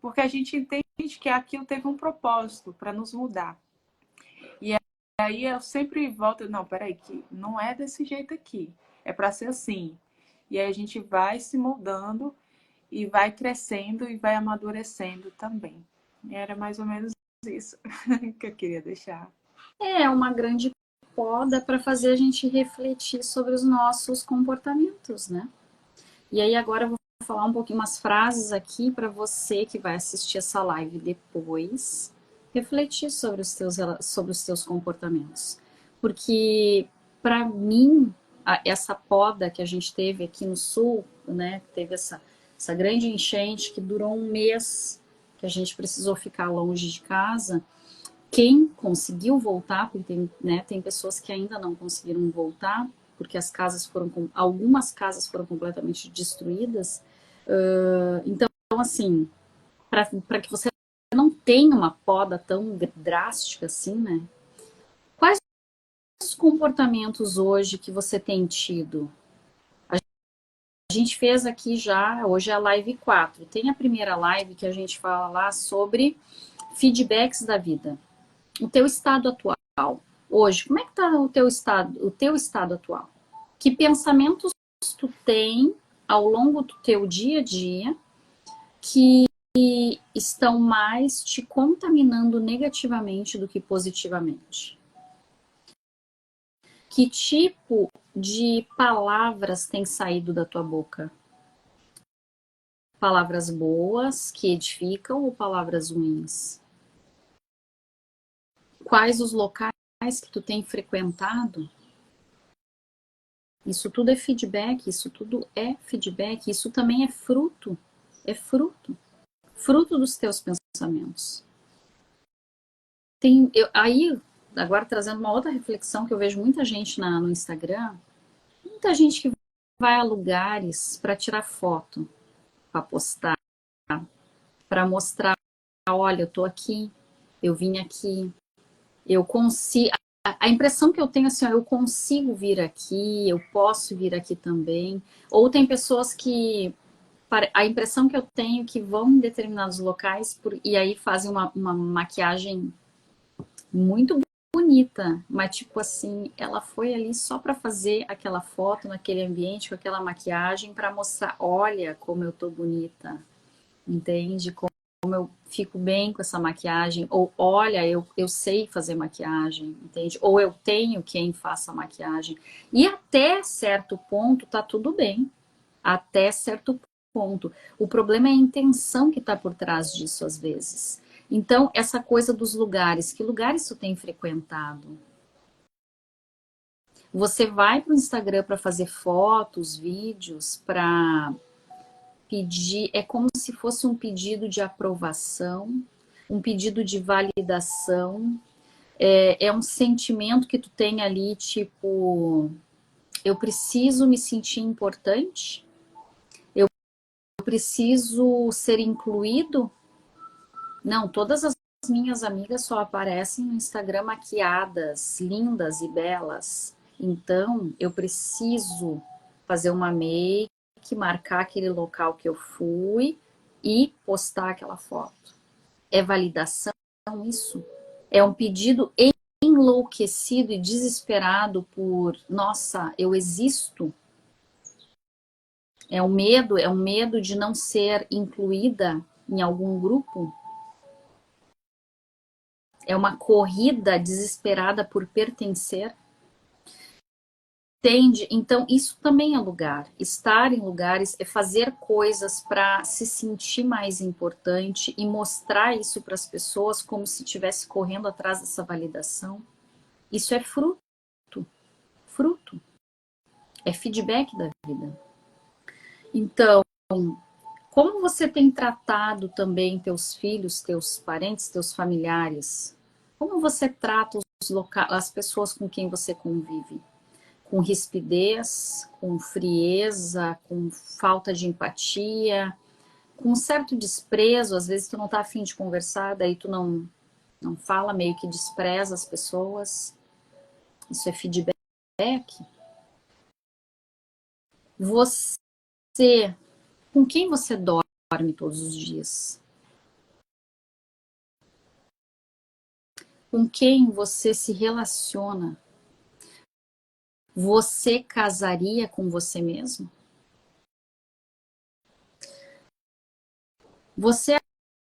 porque a gente entende que aquilo teve um propósito para nos mudar. E aí eu sempre volto, não, peraí, que não é desse jeito aqui, é para ser assim. E aí a gente vai se moldando e vai crescendo e vai amadurecendo também. E era mais ou menos isso que eu queria deixar. É uma grande poda para fazer a gente refletir sobre os nossos comportamentos, né? E aí agora eu vou falar um pouquinho umas frases aqui para você que vai assistir essa live depois, refletir sobre os teus comportamentos. Porque para mim, essa poda que a gente teve aqui no sul, né, teve essa grande enchente que durou um mês, que a gente precisou ficar longe de casa. Quem conseguiu voltar, porque tem pessoas que ainda não conseguiram voltar, porque algumas casas foram completamente destruídas. Então, assim, para que você não tenha uma poda tão drástica assim, né? Quais os comportamentos hoje que você tem tido? A gente fez aqui já, hoje é a live 4. Tem a primeira live que a gente fala lá sobre feedbacks da vida. O teu estado atual hoje, como é que está o teu estado atual? Que pensamentos tu tem ao longo do teu dia a dia que estão mais te contaminando negativamente do que positivamente? Que tipo de palavras tem saído da tua boca? Palavras boas que edificam ou palavras ruins? Quais os locais que tu tem frequentado? Isso tudo é feedback, isso também é fruto dos teus pensamentos. Aí, agora trazendo uma outra reflexão que eu vejo muita gente no Instagram, muita gente que vai a lugares para tirar foto, para postar, para mostrar, olha, eu tô aqui, eu vim aqui, eu consigo. A impressão que eu tenho assim, ó, eu consigo vir aqui, eu posso vir aqui também. Ou tem pessoas que a impressão que eu tenho é que vão em determinados locais e aí fazem uma maquiagem muito bonita, mas tipo assim, ela foi ali só para fazer aquela foto naquele ambiente com aquela maquiagem para mostrar, olha como eu tô bonita, entende? Como eu fico bem com essa maquiagem, ou olha, eu sei fazer maquiagem, entende? Ou eu tenho quem faça maquiagem. E até certo ponto tá tudo bem. Até certo ponto. O problema é a intenção que está por trás disso, às vezes. Então, essa coisa dos lugares, que lugares tu tem frequentado? Você vai para o Instagram para fazer fotos, vídeos, para pedir, é como se fosse um pedido de aprovação, um pedido de validação, é um sentimento que tu tem ali, tipo, eu preciso me sentir importante, eu preciso ser incluído. Não, todas as minhas amigas só aparecem no Instagram maquiadas, lindas e belas. Então, eu preciso fazer uma make, marcar aquele local que eu fui e postar aquela foto. É validação isso? É um pedido enlouquecido e desesperado por, nossa, eu existo? É um medo de não ser incluída em algum grupo? É uma corrida desesperada por pertencer? Entende? Então, isso também é lugar. Estar em lugares é fazer coisas para se sentir mais importante e mostrar isso para as pessoas como se estivesse correndo atrás dessa validação. Isso é fruto. É feedback da vida. Então, como você tem tratado também teus filhos, teus parentes, teus familiares? Como você trata as pessoas com quem você convive? Com rispidez, com frieza, com falta de empatia, com um certo desprezo, às vezes tu não tá afim de conversar, daí tu não fala, meio que despreza as pessoas. Isso é feedback. Você, com quem você dorme todos os dias? com quem você se relaciona, você casaria com você mesmo? Você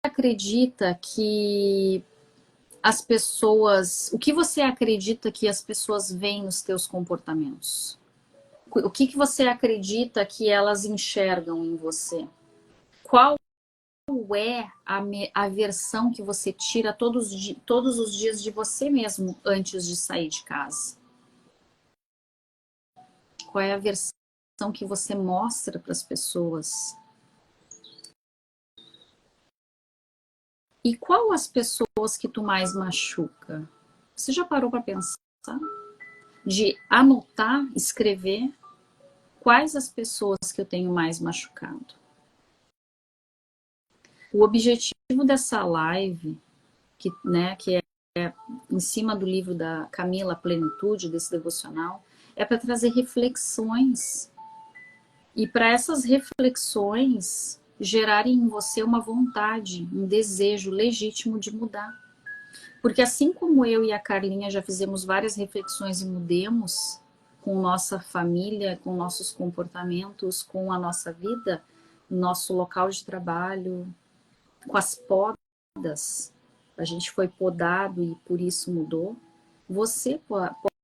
acredita que as pessoas... O que você acredita que as pessoas veem nos teus comportamentos? O que você acredita que elas enxergam em você? Qual é a versão que você tira todos os dias de você mesmo antes de sair de casa? Qual é a versão que você mostra para as pessoas? E qual as pessoas que tu mais machuca? Você já parou para pensar? De anotar, escrever quais as pessoas que eu tenho mais machucado? O objetivo dessa live, que é em cima do livro da Camila Plenitude, desse devocional, é para trazer reflexões. E para essas reflexões gerarem em você uma vontade, um desejo legítimo de mudar. Porque assim como eu e a Carlinha já fizemos várias reflexões e mudemos com nossa família, com nossos comportamentos, com a nossa vida, nosso local de trabalho, com as podas, a gente foi podado e por isso mudou. Você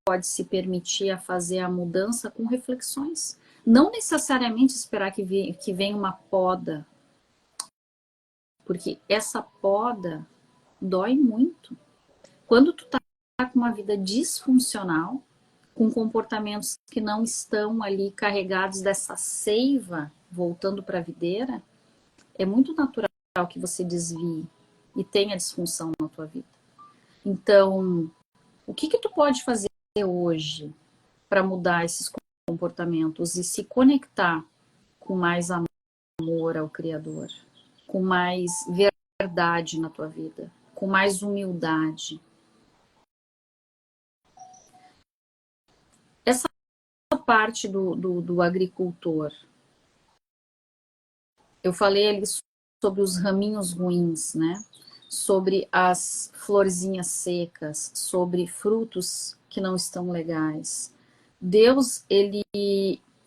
pode se permitir a fazer a mudança com reflexões. Não necessariamente esperar que venha uma poda, porque essa poda dói muito. Quando tu tá com uma vida disfuncional, com comportamentos que não estão ali carregados dessa seiva, voltando para a videira, é muito natural que você desvie e tenha disfunção na tua vida. Então, o que tu pode fazer hoje para mudar esses comportamentos e se conectar com mais amor ao Criador, com mais verdade na tua vida, com mais humildade? Essa parte do agricultor, eu falei ali sobre os raminhos ruins, né? Sobre as florzinhas secas, sobre frutos que não estão legais. Deus, ele,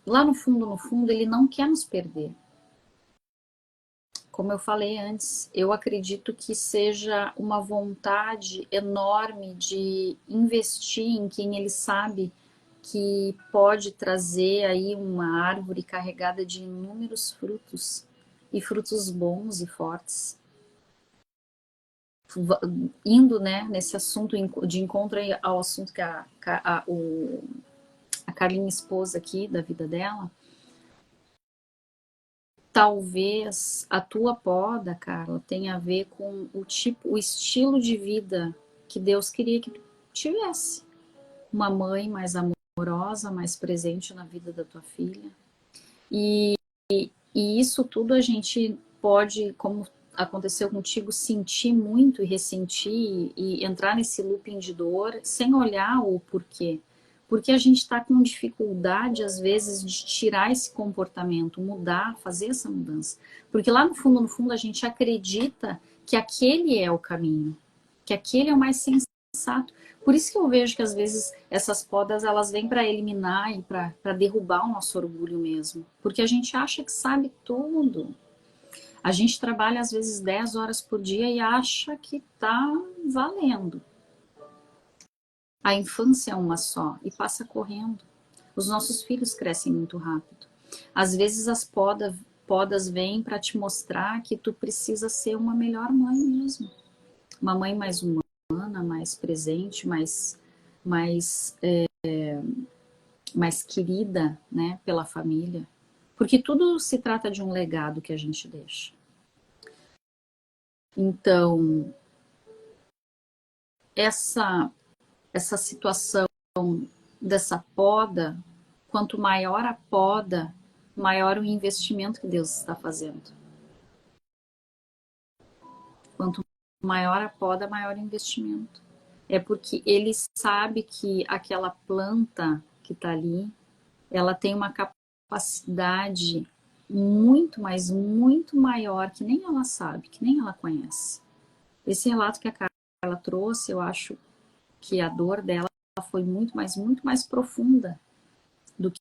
lá no fundo, ele não quer nos perder. Como eu falei antes, eu acredito que seja uma vontade enorme de investir em quem ele sabe que pode trazer aí uma árvore carregada de inúmeros frutos, e frutos bons e fortes. Indo, né, nesse assunto de encontro ao assunto que a Carlinha esposa aqui, da vida dela, talvez a tua poda, Carla, tenha a ver com o estilo de vida que Deus queria que tu tivesse. Uma mãe mais amorosa, mais presente na vida da tua filha. E isso tudo a gente pode, como aconteceu contigo, sentir muito e ressentir e entrar nesse looping de dor sem olhar o porquê. Porque a gente está com dificuldade, às vezes, de tirar esse comportamento, mudar, fazer essa mudança. Porque lá no fundo, a gente acredita que aquele é o caminho, que aquele é o mais sensato. Por isso que eu vejo que, às vezes, essas podas, elas vêm para eliminar e para derrubar o nosso orgulho mesmo. Porque a gente acha que sabe tudo. A gente trabalha, às vezes, 10 horas por dia e acha que está valendo. A infância é uma só e passa correndo. Os nossos filhos crescem muito rápido. Às vezes as podas vêm para te mostrar que tu precisa ser uma melhor mãe mesmo. Uma mãe mais humana, mais presente, mais querida, né, pela família. Porque tudo se trata de um legado que a gente deixa. Então, essa situação dessa poda, quanto maior a poda, maior o investimento que Deus está fazendo. Quanto maior a poda, maior o investimento. É porque ele sabe que aquela planta que está ali, ela tem uma capacidade muito, mas muito maior, que nem ela sabe, que nem ela conhece. Esse relato que a Carla trouxe, eu acho que a dor dela foi muito mais profunda do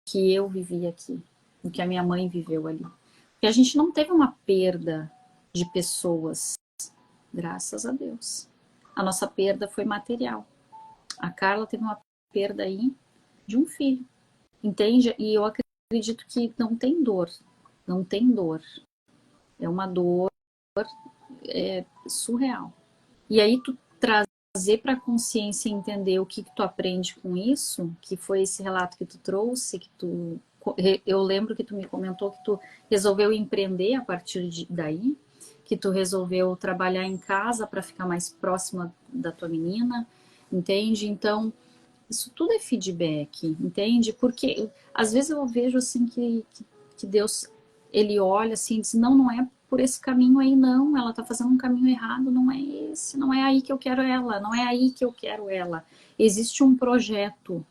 que eu vivi aqui, do que a minha mãe viveu ali. Porque a gente não teve uma perda de pessoas, graças a Deus. A nossa perda foi material. A Carla teve uma perda aí de um filho, entende? E eu acredito que não tem dor, não tem dor. É uma dor surreal. E aí tu trazer para a consciência e entender o que tu aprende com isso, que foi esse relato que tu trouxe, eu lembro que tu me comentou que tu resolveu empreender a partir daí, que tu resolveu trabalhar em casa para ficar mais próxima da tua menina, entende? Então, isso tudo é feedback, entende? Porque às vezes eu vejo assim que Deus, ele olha assim e diz, não é por esse caminho aí não, ela tá fazendo um caminho errado, não é esse, não é aí que eu quero ela, não é aí que eu quero ela. Existe um projeto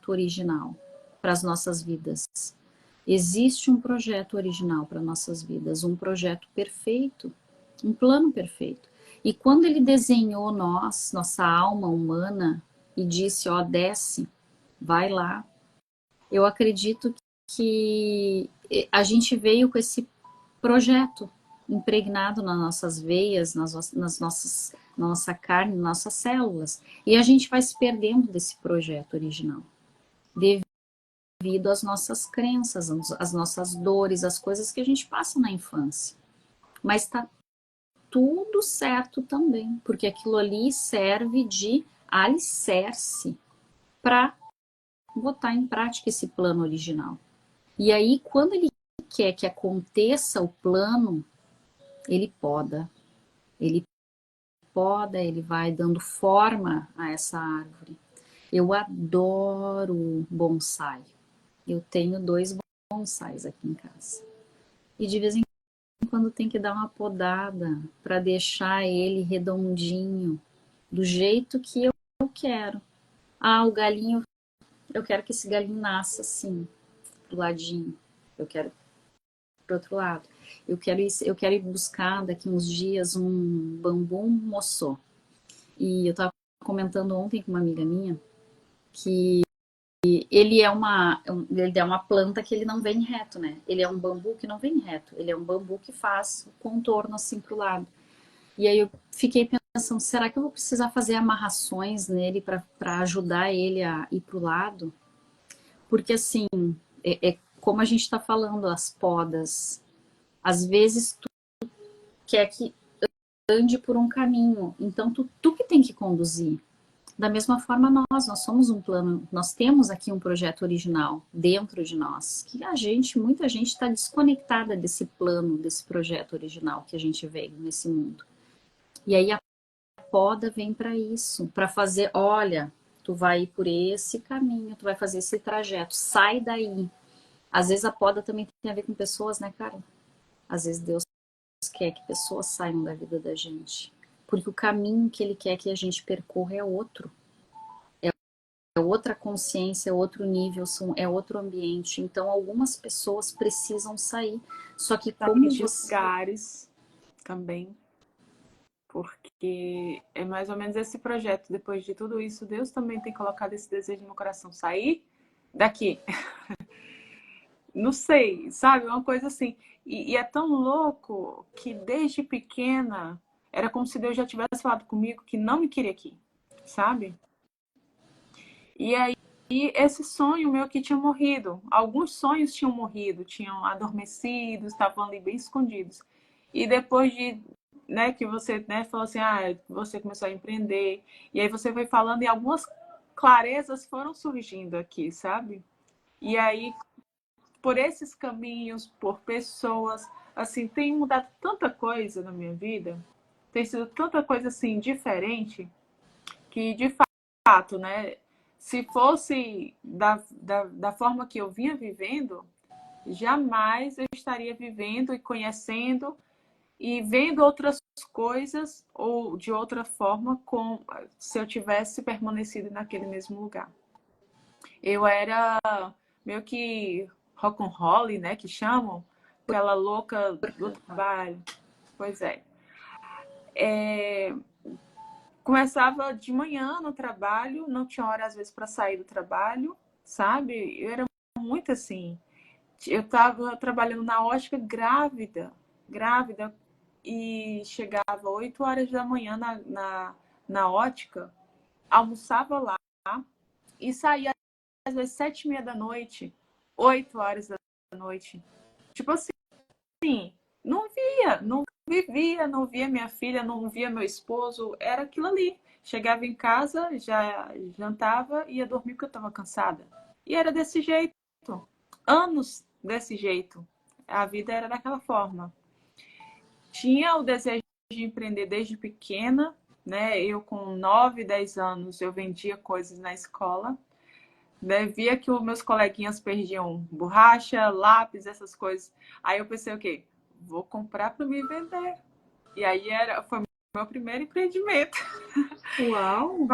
original para as nossas vidas. Existe um projeto original para nossas vidas, um projeto perfeito, um plano perfeito. E quando ele desenhou nós, nossa alma humana, e disse, ó, desce, vai lá. Eu acredito que a gente veio com esse projeto impregnado nas nossas veias, na nossa carne, nas nossas células. E a gente vai se perdendo desse projeto original. Devido às nossas crenças, às nossas dores, às coisas que a gente passa na infância. Mas tá tudo certo também, porque aquilo ali serve de alicerce para botar em prática esse plano original. E aí, quando ele quer que aconteça o plano, ele poda. Ele poda, ele vai dando forma a essa árvore. Eu adoro bonsai. Eu tenho 2 bonsais aqui em casa. E de vez em quando tem que dar uma podada para deixar ele redondinho, do jeito que eu quero. Ah, o galinho, eu quero que esse galinho nasça assim, pro ladinho. Eu quero pro outro lado. Eu quero ir buscar daqui uns dias um bambu moçô. E eu estava comentando ontem com uma amiga minha que ele é uma planta que ele não vem reto, né? Ele é um bambu que não vem reto. Ele é um bambu que faz o contorno assim pro lado. E aí eu fiquei pensando, será que eu vou precisar fazer amarrações nele para ajudar ele a ir pro lado? Porque assim, é como a gente está falando, as podas. Às vezes tu quer que ande por um caminho, então tu que tem que conduzir. Da mesma forma nós somos um plano, nós temos aqui um projeto original dentro de nós, que muita gente está desconectada desse plano, desse projeto original que a gente veio nesse mundo. E aí a poda vem para isso, para fazer, olha, tu vai ir por esse caminho, tu vai fazer esse trajeto, sai daí. Às vezes a poda também tem a ver com pessoas, né, cara? Às vezes Deus quer que pessoas saiam da vida da gente, porque o caminho que Ele quer que a gente percorra é outro. É outra consciência, é outro nível, é outro ambiente. Então, algumas pessoas precisam sair. Só que Sair como de você... lugares também, porque é mais ou menos esse projeto. Depois de tudo isso, Deus também tem colocado esse desejo no meu coração. Sair daqui. Não sei, sabe? Uma coisa assim. E é tão louco que desde pequena era como se Deus já tivesse falado comigo que não me queria aqui, sabe? E aí, esse sonho meu que tinha morrido. Alguns sonhos tinham morrido, tinham adormecido, estavam ali bem escondidos. E depois de, né, que você, né, falou assim, você começou a empreender. E aí você foi falando e algumas clarezas foram surgindo aqui, sabe? E aí, por esses caminhos, por pessoas, assim, tem mudado tanta coisa na minha vida. Tem sido tanta coisa, assim, diferente, que de fato, né? Se fosse da forma que eu vinha vivendo, jamais eu estaria vivendo e conhecendo e vendo outras coisas ou de outra forma se eu tivesse permanecido naquele mesmo lugar. Eu era meio que rock'n'roll, né, que chamam, aquela louca do trabalho. Pois é. Começava de manhã no trabalho, não tinha hora às vezes para sair do trabalho, sabe? Eu era muito assim. Eu estava trabalhando na ótica grávida, e chegava 8 horas da manhã na ótica, almoçava lá e saía às vezes 7h30 da noite, 8 horas da noite. Tipo assim, não via, não vivia, não via minha filha, não via meu esposo, era aquilo ali. Chegava em casa, já jantava e ia dormir porque eu estava cansada. E era desse jeito, anos desse jeito. A vida era daquela forma. Tinha o desejo de empreender desde pequena, né? Eu com 9, 10 anos, eu vendia coisas na escola. Né? Via que os meus coleguinhas perdiam borracha, lápis, essas coisas. Aí eu pensei, o quê? Vou comprar para me vender. E aí foi o meu primeiro empreendimento. Uau!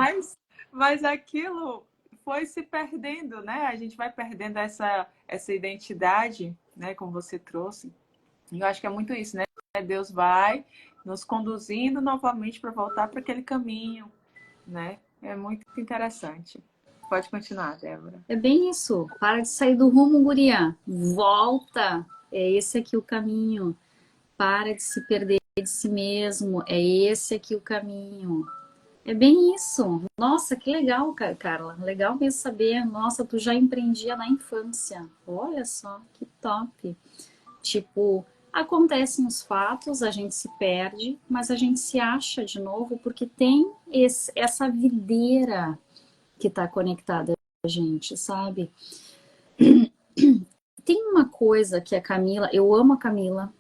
Mas aquilo foi se perdendo, né? A gente vai perdendo essa identidade, né? Como você trouxe. E eu acho que é muito isso, né? Deus vai nos conduzindo novamente para voltar para aquele caminho, né? É muito interessante. Pode continuar, Débora. É bem isso. Para de sair do rumo, guria. Volta. É esse aqui o caminho. Para de se perder de si mesmo. É esse aqui o caminho. É bem isso. Nossa, que legal, Carla. Legal mesmo saber. Nossa, tu já empreendia na infância. Olha só, que top. Tipo, acontecem os fatos, a gente se perde, mas a gente se acha de novo porque tem essa videira que está conectada a gente, sabe? Tem uma coisa que a Camila, eu amo a Camila,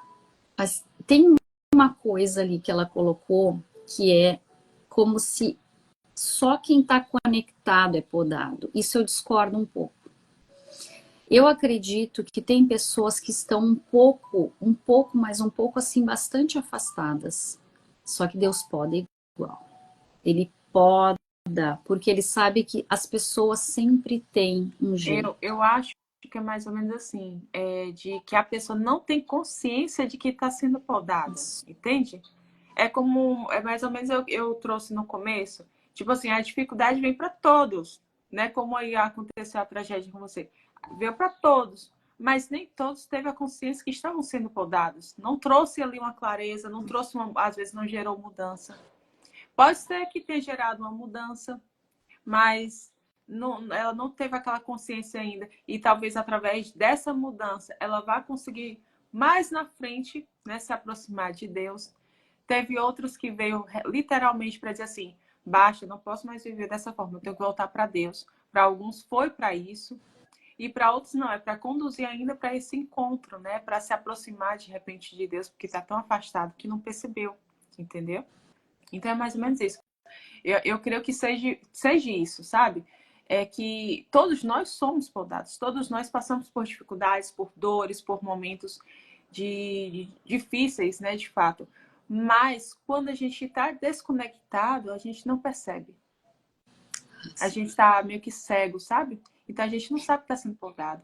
mas tem uma coisa ali que ela colocou que é como se só quem está conectado é podado. Isso eu discordo um pouco. Eu acredito que tem pessoas que estão mas um pouco assim, bastante afastadas. Só que Deus pode igual. Ele poda, porque ele sabe que as pessoas sempre têm um jeito. Eu acho que é mais ou menos assim, de que a pessoa não tem consciência de que está sendo podada, Isso. entende? É mais ou menos eu trouxe no começo, tipo assim, a dificuldade vem para todos, né? Como aí aconteceu a tragédia com você, veio para todos, mas nem todos teve a consciência que estavam sendo podados. Não trouxe ali uma clareza, não trouxe às vezes não gerou mudança. Pode ser que tenha gerado uma mudança, mas ela não teve aquela consciência ainda. E talvez através dessa mudança ela vá conseguir mais na frente, né, se aproximar de Deus. Teve outros que veio literalmente para dizer assim: baixa, não posso mais viver dessa forma, eu tenho que voltar para Deus. Para alguns foi para isso, e para outros não, é para conduzir ainda para esse encontro, né, para se aproximar de repente de Deus, porque está tão afastado que não percebeu, entendeu? Então é mais ou menos isso. Eu creio que seja isso, sabe? É que todos nós somos podados, todos nós passamos por dificuldades, por dores, por momentos difíceis, né, de fato. Mas quando a gente está desconectado, a gente não percebe. A gente está meio que cego, sabe? Então a gente não sabe que está sendo podado.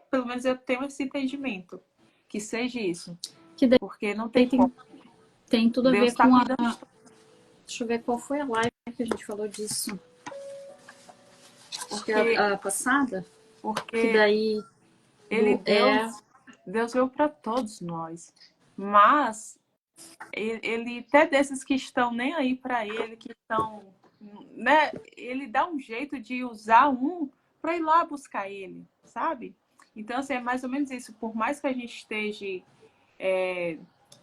Pelo menos, eu tenho esse entendimento, que seja isso. Que daí Porque não tem como. tem tudo a Deus ver está com a. cuidando de tudo. Deixa eu ver qual foi a live que a gente falou disso. Acho que Porque, a passada. Que porque daí Deus veio para todos nós. Mas ele até desses que estão nem aí para ele, que estão, né? Ele dá um jeito de usar um para ir lá buscar ele, sabe? Então, assim, é mais ou menos isso. Por mais que a gente esteja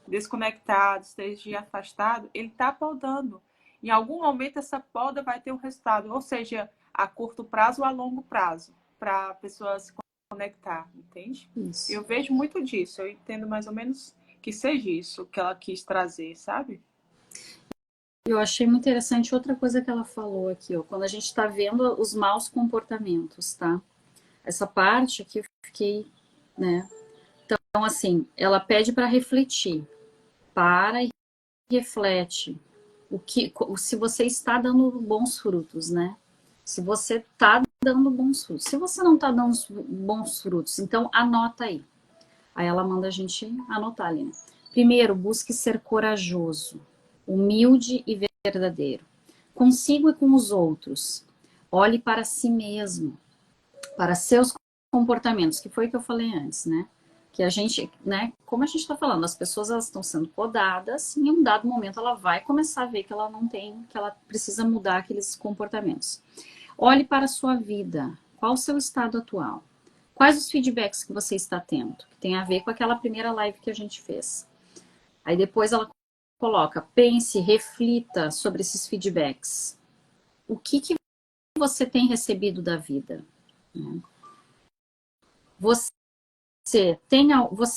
desconectado, esteja afastado, ele está podando. Em algum momento essa poda vai ter um resultado, ou seja, a curto prazo ou a longo prazo, para a pessoa se conectar, entende? isso. Eu vejo muito disso, eu entendo mais ou menos que seja isso que ela quis trazer, sabe? Eu achei muito interessante outra coisa que ela falou aqui, ó, quando a gente está vendo os maus comportamentos, tá? Essa parte aqui eu fiquei, né? Então, assim, ela pede para refletir. Para e reflete se você está dando bons frutos, né? Se você está dando bons frutos. Se você não está dando bons frutos, então anota aí. Aí ela manda a gente anotar ali, né? Primeiro, busque ser corajoso, humilde e verdadeiro. Consigo e com os outros. Olhe para si mesmo, para seus comportamentos, que foi o que eu falei antes, né? Que a gente, né, como a gente está falando, as pessoas elas estão sendo podadas, e em um dado momento ela vai começar a ver que ela não tem, que ela precisa mudar aqueles comportamentos. Olhe para a sua vida, qual o seu estado atual? Quais os feedbacks que você está tendo? Que tem a ver com aquela primeira live que a gente fez. Aí depois ela coloca, pense, reflita sobre esses feedbacks. O que você tem recebido da vida? Você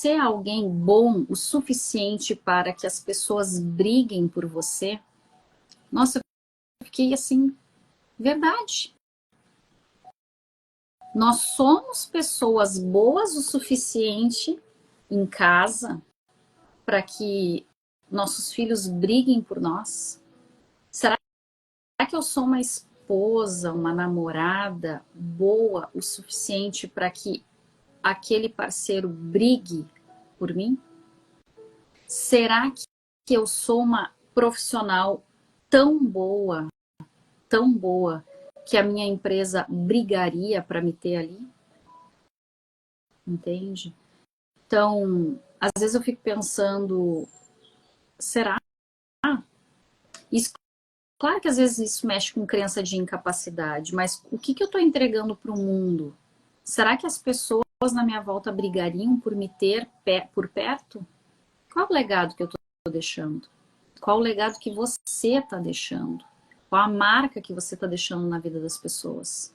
é alguém bom o suficiente para que as pessoas briguem por você? Nossa, eu fiquei assim, verdade. Nós somos pessoas boas o suficiente em casa para que nossos filhos briguem por nós? Será que eu sou uma esposa, uma namorada boa o suficiente para que aquele parceiro brigue por mim? Será que eu sou uma profissional tão boa, que a minha empresa brigaria para me ter ali? Entende? Então, às vezes eu fico pensando, será? Isso, claro que às vezes isso mexe com crença de incapacidade, mas o que eu estou entregando para o mundo? Será que as pessoas na minha volta brigariam por me ter por perto? Qual o legado que eu estou deixando? Qual o legado que você está deixando? Qual a marca que você está deixando na vida das pessoas?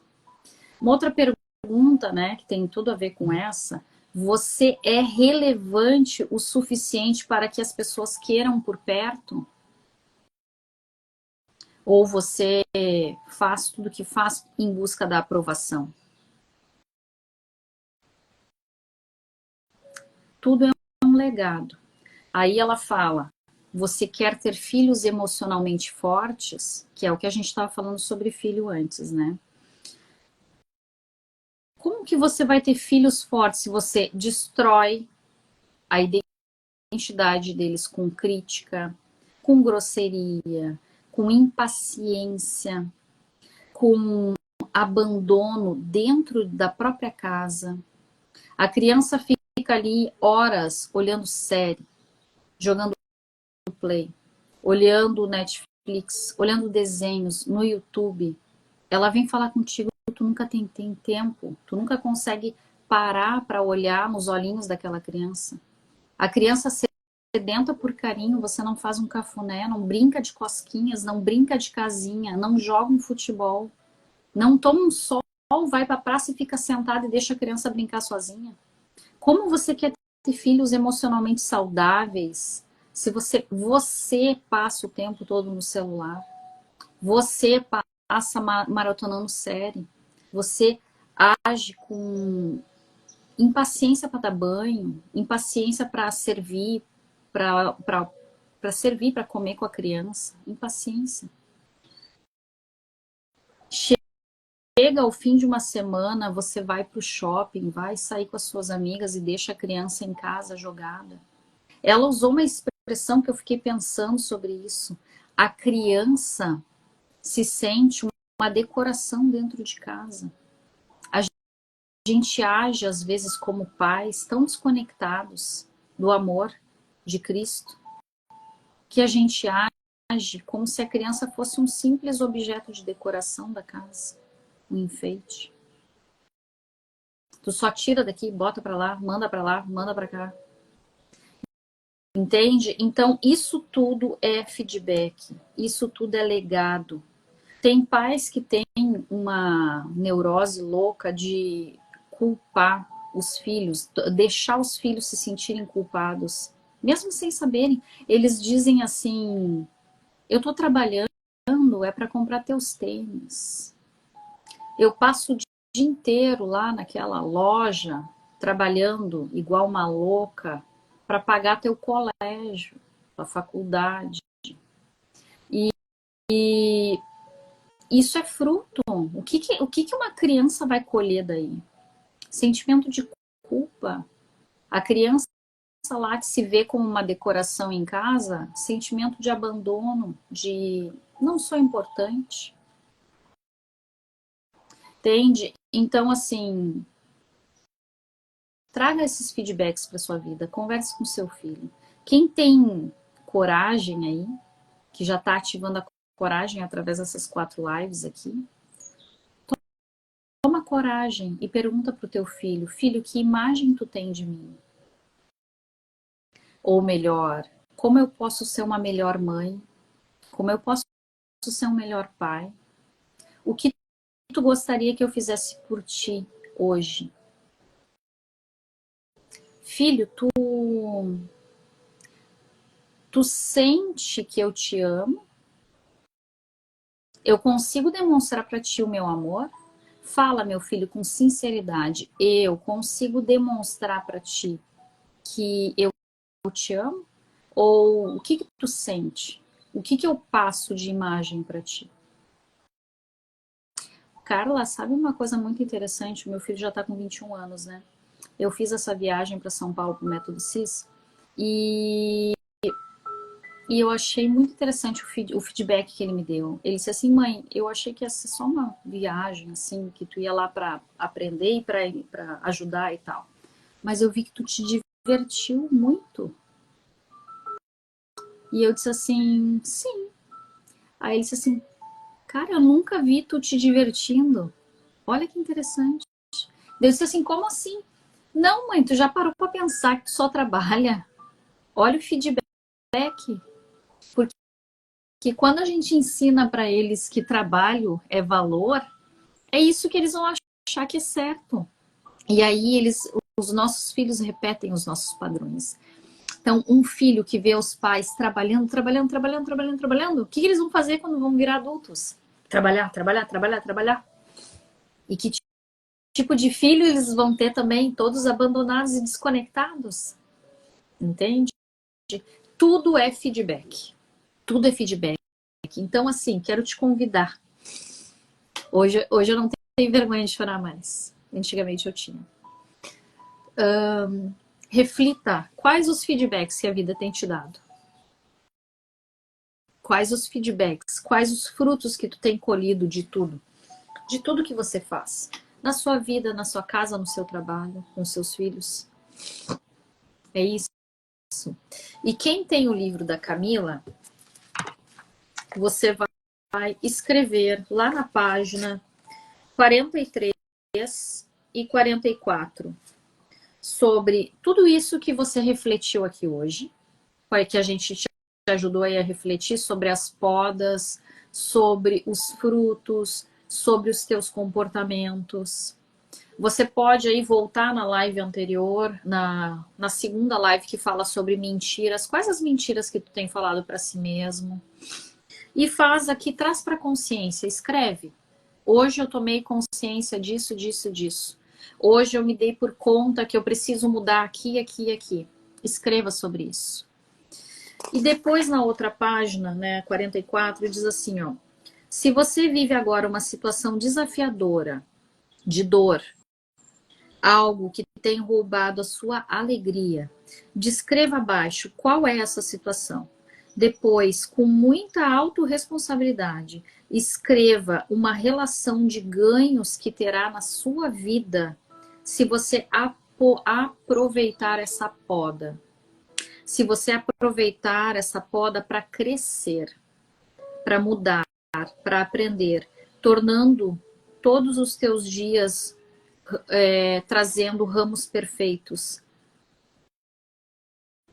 Uma outra pergunta, né, que tem tudo a ver com essa, você é relevante o suficiente para que as pessoas queiram por perto? Ou você faz tudo que faz em busca da aprovação? Tudo é um legado. Aí ela fala, você quer ter filhos emocionalmente fortes? Que é o que a gente estava falando sobre filho antes, né? Como que você vai ter filhos fortes se você destrói a identidade deles com crítica, com grosseria, com impaciência, com abandono dentro da própria casa? A criança fica ali horas olhando série, jogando play, olhando Netflix, olhando desenhos no YouTube. Ela vem falar contigo, tu nunca tem tempo, tu nunca consegue parar para olhar nos olhinhos daquela criança. A criança sedenta por carinho, você não faz um cafuné, não brinca de cosquinhas, não brinca de casinha, não joga um futebol, não toma um sol, vai para a praça e fica sentada e deixa a criança brincar sozinha. Como você quer ter filhos emocionalmente saudáveis se você passa o tempo todo no celular? Você passa maratonando série? Você age com impaciência para dar banho, impaciência para servir, para servir, para comer com a criança, impaciência. Chega ao fim de uma semana, você vai para o shopping, vai sair com as suas amigas e deixa a criança em casa jogada. Ela usou uma expressão que eu fiquei pensando sobre isso. A criança se sente uma decoração dentro de casa. A gente age, às vezes, como pais, tão desconectados do amor de Cristo, que a gente age como se a criança fosse um simples objeto de decoração da casa, um enfeite. Tu só tira daqui, bota para lá, manda para cá. Entende? Então, isso tudo é feedback, isso tudo é legado. Tem pais que têm uma neurose louca de culpar os filhos, deixar os filhos se sentirem culpados, mesmo sem saberem. Eles dizem assim, eu tô trabalhando, é para comprar teus tênis. Eu passo o dia inteiro lá naquela loja, trabalhando igual uma louca, para pagar teu colégio, tua faculdade. E isso é fruto. O que uma criança vai colher daí? Sentimento de culpa. A criança lá que se vê como uma decoração em casa, sentimento de abandono, de não sou importante. Entende? Então, assim, traga esses feedbacks para sua vida, converse com seu filho. Quem tem coragem aí, que já está ativando a coragem através dessas 4 lives aqui, toma coragem e pergunta pro teu filho, filho, que imagem tu tem de mim? Ou melhor, como eu posso ser uma melhor mãe? Como eu posso ser um melhor pai? O que tu gostaria que eu fizesse por ti hoje? Filho, tu sente que eu te amo? Eu consigo demonstrar para ti o meu amor? Fala, meu filho, com sinceridade. Eu consigo demonstrar para ti que eu te amo? Ou o que tu sente? O que eu passo de imagem para ti? Carla, sabe uma coisa muito interessante? O meu filho já está com 21 anos, né? Eu fiz essa viagem para São Paulo para o Método CIS e eu achei muito interessante o feedback que ele me deu. Ele disse assim, mãe, eu achei que ia ser só uma viagem, assim, que tu ia lá para aprender e para ajudar e tal. Mas eu vi que tu te divertiu muito. E eu disse assim, sim. Aí ele disse assim, cara, eu nunca vi tu te divertindo. Olha que interessante. Eu disse assim, como assim? Não, mãe, tu já parou para pensar que tu só trabalha? Olha o feedback. Porque quando a gente ensina para eles que trabalho é valor, é isso que eles vão achar que é certo. E aí os nossos filhos repetem os nossos padrões. Então, um filho que vê os pais trabalhando, o que eles vão fazer quando vão virar adultos? Trabalhar. E que tipo de filho eles vão ter também? Todos abandonados e desconectados? Entende? Tudo é feedback. Tudo é feedback. Então, assim, quero te convidar. Hoje eu não tenho vergonha de chorar mais. Antigamente eu tinha. Reflita quais os feedbacks que a vida tem te dado. Quais os feedbacks, quais os frutos que tu tem colhido de tudo. De tudo que você faz. Na sua vida, na sua casa, no seu trabalho, com seus filhos. É isso. E quem tem o livro da Camila, você vai escrever lá na página 43 e 44 sobre tudo isso que você refletiu aqui hoje, que a gente te ajudou aí a refletir sobre as podas, sobre os frutos, sobre os teus comportamentos. Você pode aí voltar na live anterior, na segunda live que fala sobre mentiras, quais as mentiras que tu tem falado para si mesmo. E faz aqui, traz para consciência, escreve. Hoje eu tomei consciência disso, disso, disso. Hoje eu me dei por conta que eu preciso mudar aqui, aqui e aqui. Escreva sobre isso. E depois na outra página, né, 44, diz assim, ó. Se você vive agora uma situação desafiadora, de dor, algo que tem roubado a sua alegria, descreva abaixo qual é essa situação. Depois, com muita autorresponsabilidade, escreva uma relação de ganhos que terá na sua vida se você aproveitar essa poda. Se você aproveitar essa poda para crescer, para mudar, para aprender, tornando todos os teus dias trazendo ramos perfeitos,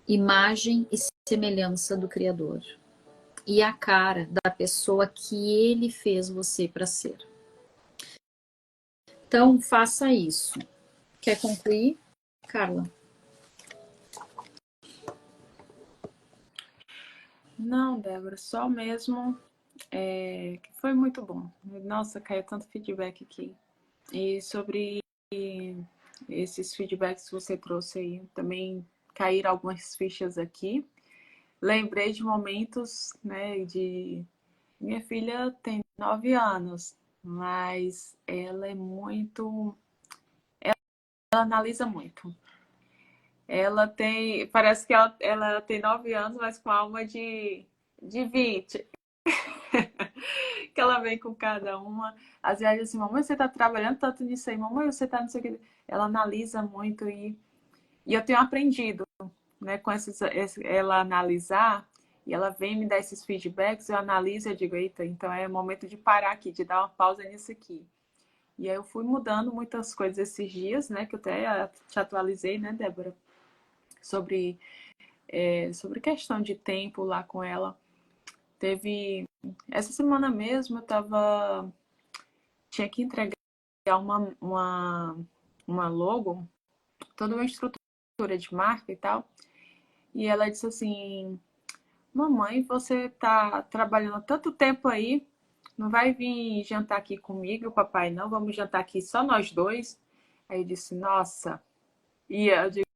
imagem e semelhança do Criador e a cara da pessoa que Ele fez você para ser. Então, faça isso. Quer concluir, Carla? Não, Débora, só mesmo que foi muito bom. Nossa, caiu tanto feedback aqui. E sobre esses feedbacks que você trouxe aí, também caíram algumas fichas aqui. Lembrei de momentos, né, de... Minha filha tem 9 anos, mas ela é muito... Ela analisa muito. Ela tem, parece que ela tem 9 anos, mas com alma de 20. Que ela vem com cada uma. Às vezes assim, mamãe, você tá trabalhando tanto nisso aí, mamãe, você tá não sei o que. Ela analisa muito e eu tenho aprendido, né, com ela analisar e ela vem me dar esses feedbacks, eu analiso e digo, eita, então é momento de parar aqui, de dar uma pausa nisso aqui. E aí eu fui mudando muitas coisas esses dias, né, que eu até te atualizei, né, Débora, sobre, sobre questão de tempo lá com ela. Teve, essa semana mesmo tinha que entregar uma logo, toda uma estrutura de marca e tal, e ela disse assim, mamãe, você tá trabalhando tanto tempo aí, não vai vir jantar aqui comigo, papai, não? Vamos jantar aqui só nós dois? Aí eu disse, nossa. E eu digo,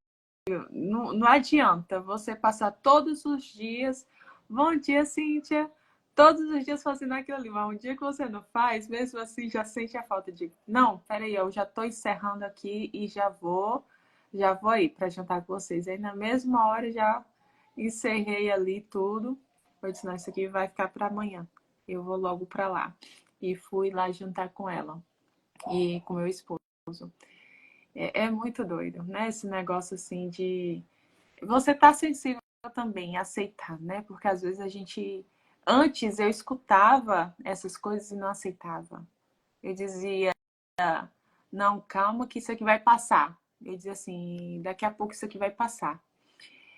não, não adianta você passar todos os dias, bom dia, Cíntia, todos os dias fazendo aquilo ali, mas um dia que você não faz, mesmo assim já sente a falta de, não, peraí, eu já tô encerrando aqui e já vou aí para jantar com vocês. Aí na mesma hora já encerrei ali tudo. Eu disse, não, isso aqui vai ficar para amanhã. Eu vou logo para lá. E fui lá jantar com ela e com meu esposo. É muito doido, né? Esse negócio assim de você tá sensível também a aceitar, né? Porque às vezes a gente antes eu escutava essas coisas e não aceitava. Eu dizia, não, calma que isso aqui vai passar. Eu dizia assim, daqui a pouco isso aqui vai passar.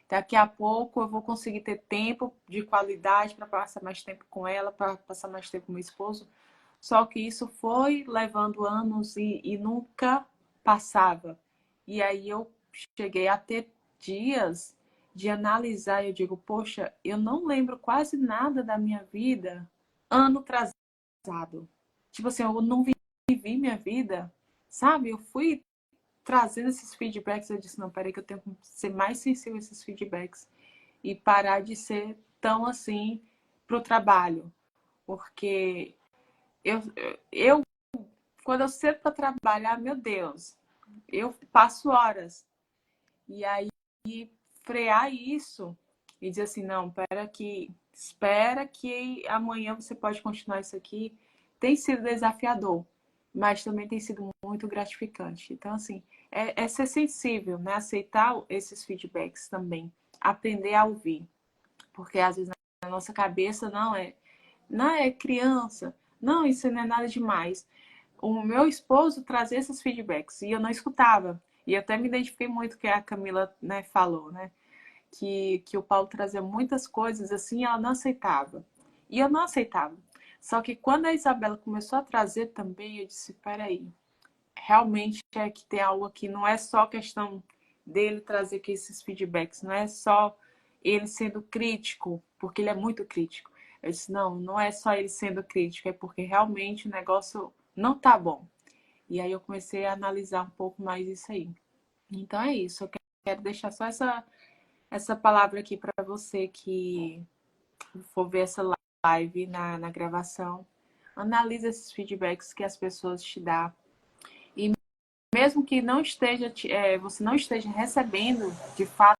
Daqui a pouco eu vou conseguir ter tempo de qualidade para passar mais tempo com ela, para passar mais tempo com meu esposo. Só que isso foi levando anos e nunca passava. E aí eu cheguei a ter dias de analisar e eu digo, poxa, eu não lembro quase nada da minha vida ano atrasado. Tipo assim, eu não vivi minha vida, sabe? Eu fui trazendo esses feedbacks, eu disse, não, peraí que eu tenho que ser mais sensível a esses feedbacks e parar de ser tão assim pro trabalho. Porque eu, eu quando eu sento para trabalhar, meu Deus, eu passo horas. E aí frear isso e dizer assim, não, espera que amanhã você pode continuar isso aqui, tem sido desafiador, mas também tem sido muito gratificante. Então, assim, é ser sensível, né? Aceitar esses feedbacks também, aprender a ouvir, porque às vezes na nossa cabeça não é criança, não, isso não é nada demais. O meu esposo trazia esses feedbacks e eu não escutava. E até me identifiquei muito com o que a Camila, né, falou, né? Que o Paulo trazia muitas coisas assim, ela não aceitava. E eu não aceitava. Só que quando a Isabela começou a trazer também, eu disse, peraí, realmente é que tem algo aqui, não é só questão dele trazer aqui esses feedbacks, não é só ele sendo crítico, porque ele é muito crítico. Eu disse, não, não é só ele sendo crítico, é porque realmente o negócio não tá bom. E aí eu comecei a analisar um pouco mais isso aí. Então é isso, eu quero deixar só essa palavra aqui para você que for ver essa live na gravação. Analise esses feedbacks que as pessoas te dão. E mesmo que não esteja, você não esteja recebendo de fato